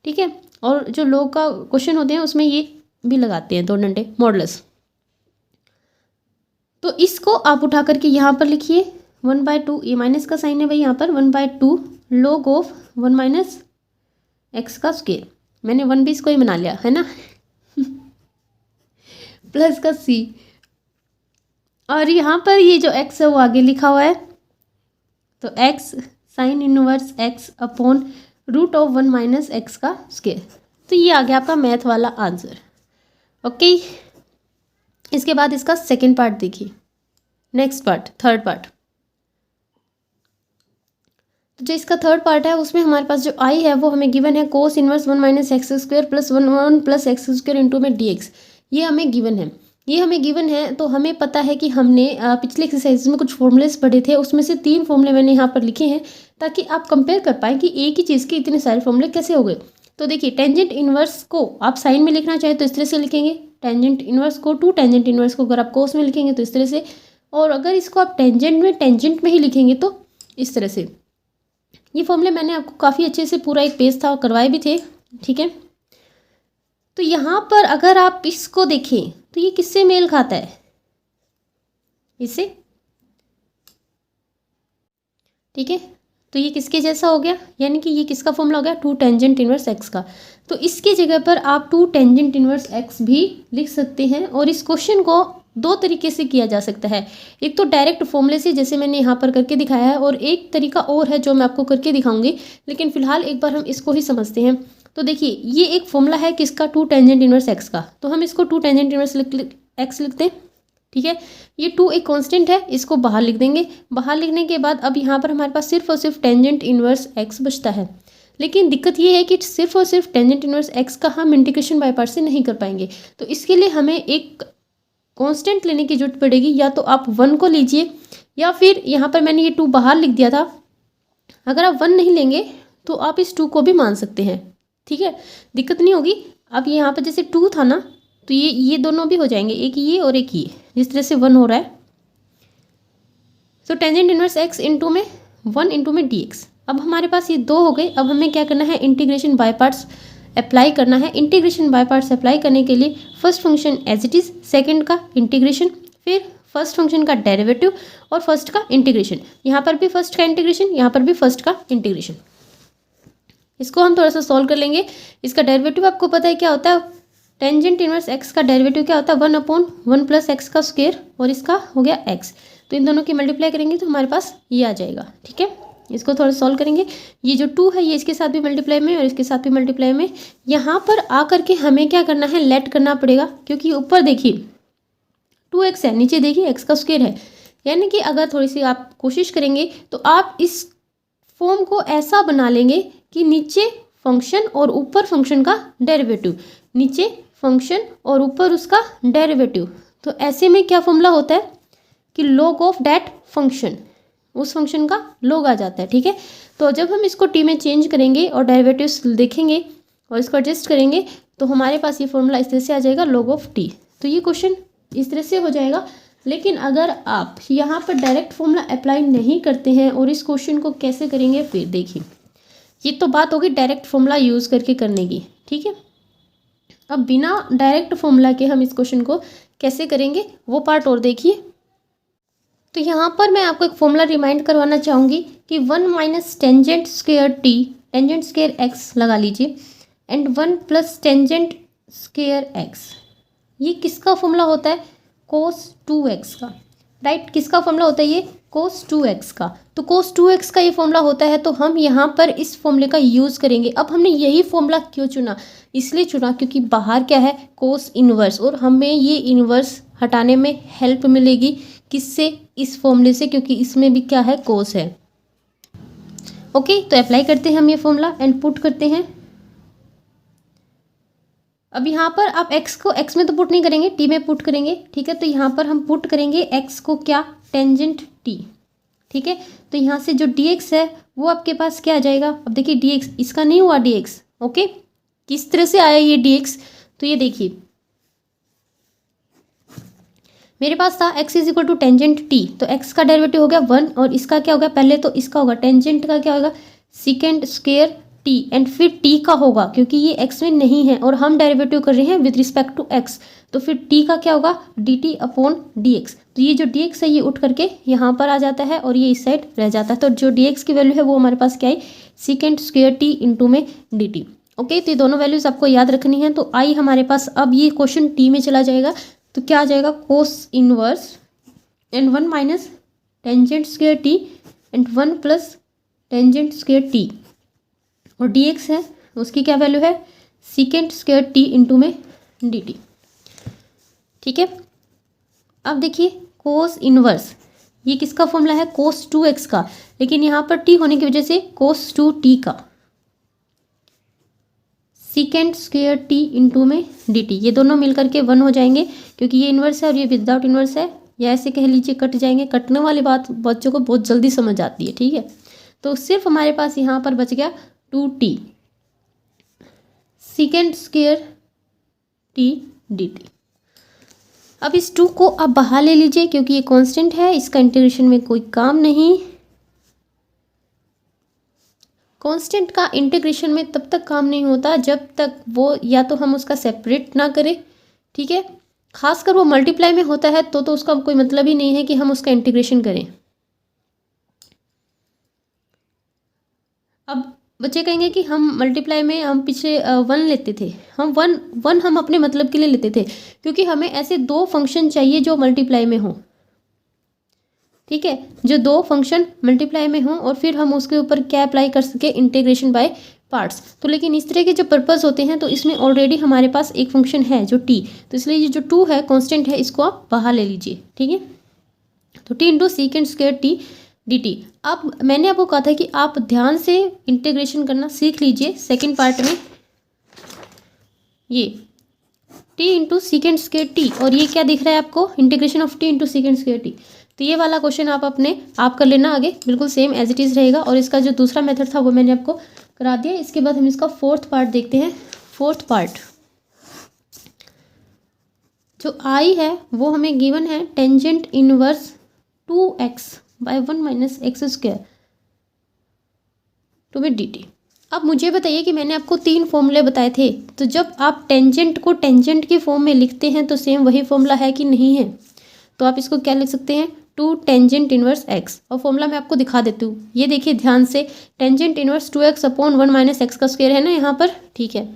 ठीक है, और जो log का क्वेश्चन होते हैं उसमें ये भी लगाते हैं 2 डंडे मॉडुलस। तो इसको आप उठा करके यहाँ पर लिखिए 1/2, ये माइनस का साइन है भाई यहाँ पर 1/2 log ऑफ 1 माइनस एक्स का स्क्वायर। मैंने 1 भी इसको ही बना लिया है ना प्लस का सी, और यहाँ पर ये जो x है वो आगे लिखा हुआ है, तो x sine inverse x upon root of 1 minus x का स्क्वायर। तो ये आ गया आपका मैथ वाला आंसर। ओके, इसके बाद इसका सेकेंड पार्ट देखिए, नेक्स्ट पार्ट, थर्ड पार्ट। तो जो इसका थर्ड पार्ट है उसमें हमारे पास जो आई है वो हमें गिवन है cos inverse 1 minus x square plus 1 plus x square into में डी एक्स। ये हमें गिवन है, ये हमें गिवन है। तो हमें पता है कि हमने पिछले एक्सरसाइज में कुछ फॉर्मूलेस पढ़े थे, उसमें से 3 फॉर्मूले मैंने यहाँ पर लिखे हैं ताकि आप कंपेयर कर पाएँ कि एक ही चीज़ के इतने सारे फॉर्मूले कैसे हो गए। तो देखिए टेंजेंट इनवर्स को आप साइन में लिखना चाहे तो इस तरह से लिखेंगे, टेंजेंट इनवर्स को टू टेंजेंट इनवर्स को अगर आप कोस में लिखेंगे तो इस तरह से, और अगर इसको आप टेंजेंट में ही लिखेंगे तो इस तरह से। ये फॉर्मूले मैंने आपको काफ़ी अच्छे से पूरा एक पेज था करवाए भी थे। ठीक है, तो यहाँ पर अगर आप इसको देखें तो ये किससे मेल खाता है, इससे। ठीक है, तो ये किसके जैसा हो गया, यानी कि ये किसका फॉर्मूला हो गया, टू टेंजेंट इनवर्स एक्स का। तो इसकी जगह पर आप टू टेंजेंट इनवर्स एक्स भी लिख सकते हैं, और इस क्वेश्चन को 2 तरीके से किया जा सकता है। एक तो डायरेक्ट फॉर्मूले से जैसे मैंने यहाँ पर करके दिखाया है, और एक तरीका और है जो मैं आपको करके दिखाऊंगी, लेकिन फिलहाल एक बार हम इसको ही समझते हैं। तो देखिए ये एक फॉर्मूला है किसका, टू टेंजेंट इनवर्स एक्स का, तो हम इसको टू टेंजेंट इनवर्स एक्स लिखते हैं। ठीक है, ये 2 एक कांस्टेंट है, इसको बाहर लिख देंगे। बाहर लिखने के बाद अब यहाँ पर हमारे पास सिर्फ और सिर्फ टेंजेंट इनवर्स एक्स बचता है। लेकिन दिक्कत ये है कि सिर्फ और सिर्फ टेंजेंट इनवर्स एक्स का हम इंटीग्रेशन बाय पार्ट्स से नहीं कर पाएंगे, तो इसके लिए हमें एक कांस्टेंट लेने की जरूरत पड़ेगी। या तो आप 1 को लीजिए, या फिर यहाँ पर मैंने ये 2 बाहर लिख दिया था, अगर आप 1 नहीं लेंगे तो आप इस 2 को भी मान सकते हैं। ठीक है, दिक्कत नहीं होगी। अब यहाँ पर जैसे 2 था ना, तो ये दोनों भी हो जाएंगे, एक ये और एक ये, जिस तरह से 1 हो रहा है। तो टेंजेंट इनवर्स एक्स इंटू में 1 इंटू में डी एक्स। अब हमारे पास ये 2 हो गए। अब हमें क्या करना है, इंटीग्रेशन बाय पार्ट्स अप्लाई करना है। इंटीग्रेशन बाय पार्ट्स अप्लाई करने के लिए first function as it is, second का इंटीग्रेशन, फिर फर्स्ट फंक्शन का डेरिवेटिव और फर्स्ट का इंटीग्रेशन। यहाँ पर भी फर्स्ट का इंटीग्रेशन, यहाँ पर भी फर्स्ट का इंटीग्रेशन। इसको हम थोड़ा सा सॉल्व कर लेंगे। इसका डेरिवेटिव आपको पता है क्या होता है, टेंजेंट इनवर्स एक्स का डेरिवेटिव क्या होता है 1/1 प्लस एक्स का स्क्वायर और इसका हो गया एक्स। तो इन दोनों की मल्टीप्लाई करेंगे तो हमारे पास ये आ जाएगा। ठीक है, इसको थोड़ा सॉल्व करेंगे। ये जो 2 है ये इसके साथ भी मल्टीप्लाई में और इसके साथ भी मल्टीप्लाई में। यहाँ पर आकर के हमें क्या करना है, लेट करना पड़ेगा, क्योंकि ऊपर देखिए 2x है, नीचे देखिए x का स्क्वायर है। यानी कि अगर थोड़ी सी आप कोशिश करेंगे तो आप इस फॉर्म को ऐसा बना लेंगे कि नीचे फंक्शन और ऊपर फंक्शन का डेरिवेटिव, नीचे फंक्शन और ऊपर उसका डेरिवेटिव। तो ऐसे में क्या फॉर्मूला होता है कि log ऑफ दैट फंक्शन, उस फंक्शन का log आ जाता है। ठीक है, तो जब हम इसको t में चेंज करेंगे और डेरिवेटिव्स देखेंगे और इसको एडजस्ट करेंगे तो हमारे पास ये फॉर्मूला इस तरह से आ जाएगा log ऑफ t। तो ये क्वेश्चन इस तरह से हो जाएगा। लेकिन अगर आप यहाँ पर डायरेक्ट फॉर्मूला अप्लाई नहीं करते हैं और इस क्वेश्चन को कैसे करेंगे, फिर देखिए ये तो बात होगी डायरेक्ट फॉर्मूला यूज़ करके करने की। ठीक है, अब बिना डायरेक्ट फॉर्मूला के हम इस क्वेश्चन को कैसे करेंगे वो पार्ट और देखिए। तो यहाँ पर मैं आपको एक फॉर्मूला रिमाइंड करवाना चाहूँगी कि 1 minus tangent square T, tangent square x लगा लीजिए, and 1 plus tangent square x. ये किसका फॉर्मूला होता है, कोस 2x का। राइट, किसका फॉर्मूला होता है ये, कोस 2x का। तो कोस 2x का ये फॉर्मूला होता है, तो हम यहाँ पर इस फॉर्मूले का यूज़ करेंगे। अब हमने यही फॉर्मूला क्यों चुना, इसलिए चुना क्योंकि बाहर क्या है, कोस इनवर्स, और हमें ये इनवर्स हटाने में हेल्प मिलेगी किससे, इस फॉर्मूले से, क्योंकि इसमें भी क्या है, कोस है। ओके, तो अप्लाई करते हैं हम ये फॉर्मूला एंड पुट करते हैं। अब यहाँ पर आप x को x में तो पुट नहीं करेंगे, t में पुट करेंगे। ठीक है, तो यहाँ पर हम पुट करेंगे x को क्या, टेंजेंट t। ठीक है, तो यहाँ से जो dx है वो आपके पास क्या आ जाएगा, अब देखिए dx, इसका नहीं हुआ dx। ओके, किस तरह से आया ये dx, तो ये देखिए मेरे पास था x is equal to tangent t, तो x का डेरिवेटिव हो गया 1 और इसका क्या होगा, पहले तो इसका होगा टेंजेंट का क्या होगा, सेकेंड स्क्वायर t, एंड फिर t का होगा, क्योंकि ये x में नहीं है और हम डेरिवेटिव कर रहे हैं विद रिस्पेक्ट टू x, तो फिर t का क्या होगा, dt अपॉन dx। तो ये जो dx है ये उठ करके यहाँ पर आ जाता है और ये इस साइड रह जाता है। तो जो dx की वैल्यू है वो हमारे पास क्या है, सेकेंड स्क्वायर t इंटू में dt। ओके, तो ये दोनों वैल्यूज आपको याद रखनी है। तो आई हमारे पास, अब ये क्वेश्चन t में चला जाएगा, तो क्या आ जाएगा, cos inverse and 1 minus tangent square t and 1 plus tangent square t, और dx है उसकी क्या वैल्यू है, सेकेंड स्क्वायर t इंटू में dt। ठीक है, अब देखिए कोस इनवर्स, ये किसका फॉर्मूला है, कोस 2x का, लेकिन यहाँ पर t होने की वजह से कोस 2t का, सेकेंड स्क्वायर t इंटू में dt। ये दोनों मिलकर के 1 हो जाएंगे, क्योंकि ये इनवर्स है और ये विदाउट इनवर्स है, या ऐसे कह लीजिए कट जाएंगे। कटने वाली बात बच्चों को बहुत जल्दी समझ आती है। ठीक है, तो सिर्फ हमारे पास यहाँ पर बच गया 2t second square t dt। अब इस 2 को आप बाहर ले लीजिए, क्योंकि ये कांस्टेंट है, इसका इंटीग्रेशन में कोई काम नहीं। कांस्टेंट का इंटीग्रेशन में तब तक काम नहीं होता जब तक वो, या तो हम उसका सेपरेट ना करें। ठीक है, खासकर वो मल्टीप्लाई में होता है तो उसका कोई मतलब ही नहीं है कि हम उसका इंटीग्रेशन करें। अब बच्चे कहेंगे कि हम मल्टीप्लाई में हम पीछे 1 लेते थे, हम वन हम अपने मतलब के लिए लेते थे, क्योंकि हमें ऐसे 2 फंक्शन चाहिए जो मल्टीप्लाई में हो। ठीक है, जो 2 फंक्शन मल्टीप्लाई में हो और फिर हम उसके ऊपर क्या अप्लाई कर सके, इंटीग्रेशन बाय पार्ट्स। तो लेकिन इस तरह के जो पर्पस होते हैं तो इसमें ऑलरेडी हमारे पास एक फंक्शन है जो t, तो इसलिए ये जो 2 है कांस्टेंट है, इसको आप बाहर ले लीजिए। ठीक है, तो t into second square t dt। अब मैंने आपको कहा था कि आप ध्यान से इंटीग्रेशन करना सीख लीजिए। सेकेंड पार्ट में ये t into second square t, और ये क्या दिख रहा है आपको, integration of t into second square t। तो ये वाला क्वेश्चन आप कर लेना आगे, बिल्कुल सेम एज इट इज़ रहेगा। और इसका जो दूसरा मेथड था वो मैंने आपको करा दिया। इसके बाद हम इसका 4th पार्ट देखते हैं। 4th पार्ट जो आई है वो हमें गिवन है, tangent inverse 2x by 1 minus x square to में dt। अब मुझे बताइए कि मैंने आपको 3 फॉर्मूले बताए थे, तो जब आप टेंजेंट को टेंजेंट के फॉर्म में लिखते हैं तो सेम वही फॉर्मूला है कि नहीं है। तो आप इसको क्या लिख सकते हैं, 2 टेंजेंट इनवर्स x, और फॉर्मूला मैं आपको दिखा देती हूँ। ये देखिए ध्यान से, tangent inverse 2x upon 1 minus x का स्क्वायर है ना यहाँ पर। ठीक है,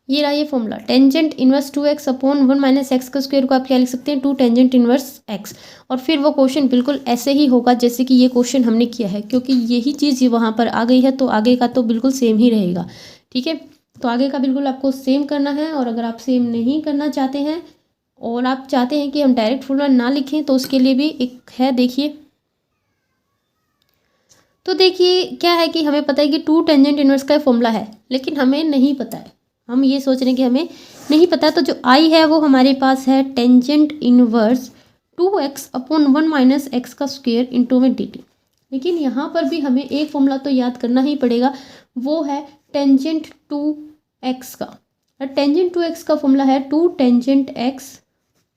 ये रहा ये formula, tangent inverse 2x upon 1 minus x का स्क्वायर को आप क्या लिख सकते हैं, 2 टेंजेंट इनवर्स x। और फिर वो क्वेश्चन बिल्कुल ऐसे ही होगा जैसे कि ये क्वेश्चन हमने किया है, क्योंकि यही चीज़ ये वहाँ पर आ गई है तो आगे का तो बिल्कुल सेम ही रहेगा। ठीक है, तो आगे का बिल्कुल आपको सेम करना है। और अगर आप सेम नहीं करना चाहते हैं और आप चाहते हैं कि हम डायरेक्ट फॉर्मूला ना लिखें तो उसके लिए भी एक है, देखिए। तो देखिए क्या है कि हमें पता है कि 2 टेंजेंट इनवर्स का फॉर्मूला है, लेकिन हमें नहीं पता है, हम ये सोच रहे हैं कि हमें नहीं पता। तो जो आई है वो हमारे पास है tangent inverse 2x upon 1 minus x का स्क्वायर इंटू में dt। लेकिन यहाँ पर भी हमें एक फॉर्मूला तो याद करना ही पड़ेगा, वो है टेंजेंट 2x का। और टेंजेंट 2x का फॉर्मूला है 2 tangent x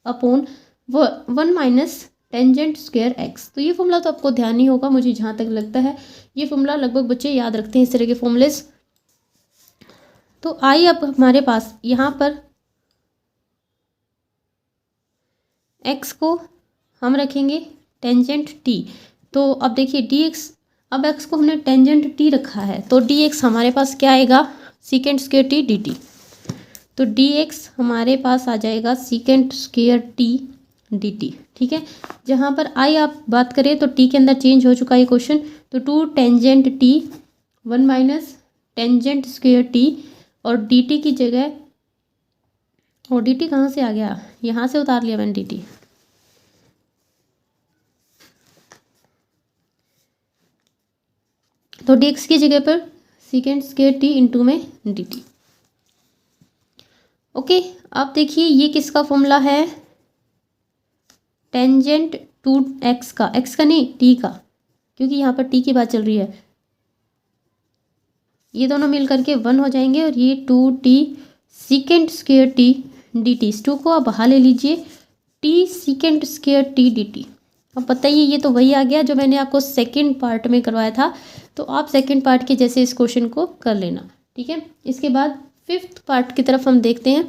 upon 1 minus tangent square x। तो ये फॉर्मूला तो आपको ध्यान नहीं होगा, मुझे जहाँ तक लगता है ये फॉर्मूला लगभग बच्चे याद रखते हैं इस तरह के फॉर्मूलेस। तो आई अब हमारे पास यहाँ पर x को हम रखेंगे टेंजेंट t। तो अब देखिए dx, अब x को हमने टेंजेंट t रखा है तो dx हमारे पास क्या आएगा, सीकेंट स्क्वायर t dt। तो dx हमारे पास आ जाएगा सीकेंट स्क्वायर t dt। ठीक है, जहाँ पर आई आप बात करें तो t के अंदर चेंज हो चुका है क्वेश्चन, तो 2 tangent t 1 minus tangent square t और dt की जगह, और dt कहाँ से आ गया, यहाँ से उतार लिया मैंने dt। तो dx की जगह पर सीकेंट स्क्वायर t इंटू में dt। ओके, अब देखिए ये किसका फॉर्मूला है, टेंजेंट 2x का, x का नहीं t का, क्योंकि यहाँ पर t की बात चल रही है। ये दोनों मिल करके 1 हो जाएंगे और ये 2t secant square t dt। इस 2 को आप बाहर ले लीजिए, t secant square t dt। अब बताइए ये तो वही आ गया जो मैंने आपको सेकंड पार्ट में करवाया था, तो आप सेकंड पार्ट के जैसे इस क्वेश्चन को कर लेना। ठीक है, इसके बाद 5th पार्ट की तरफ हम देखते हैं।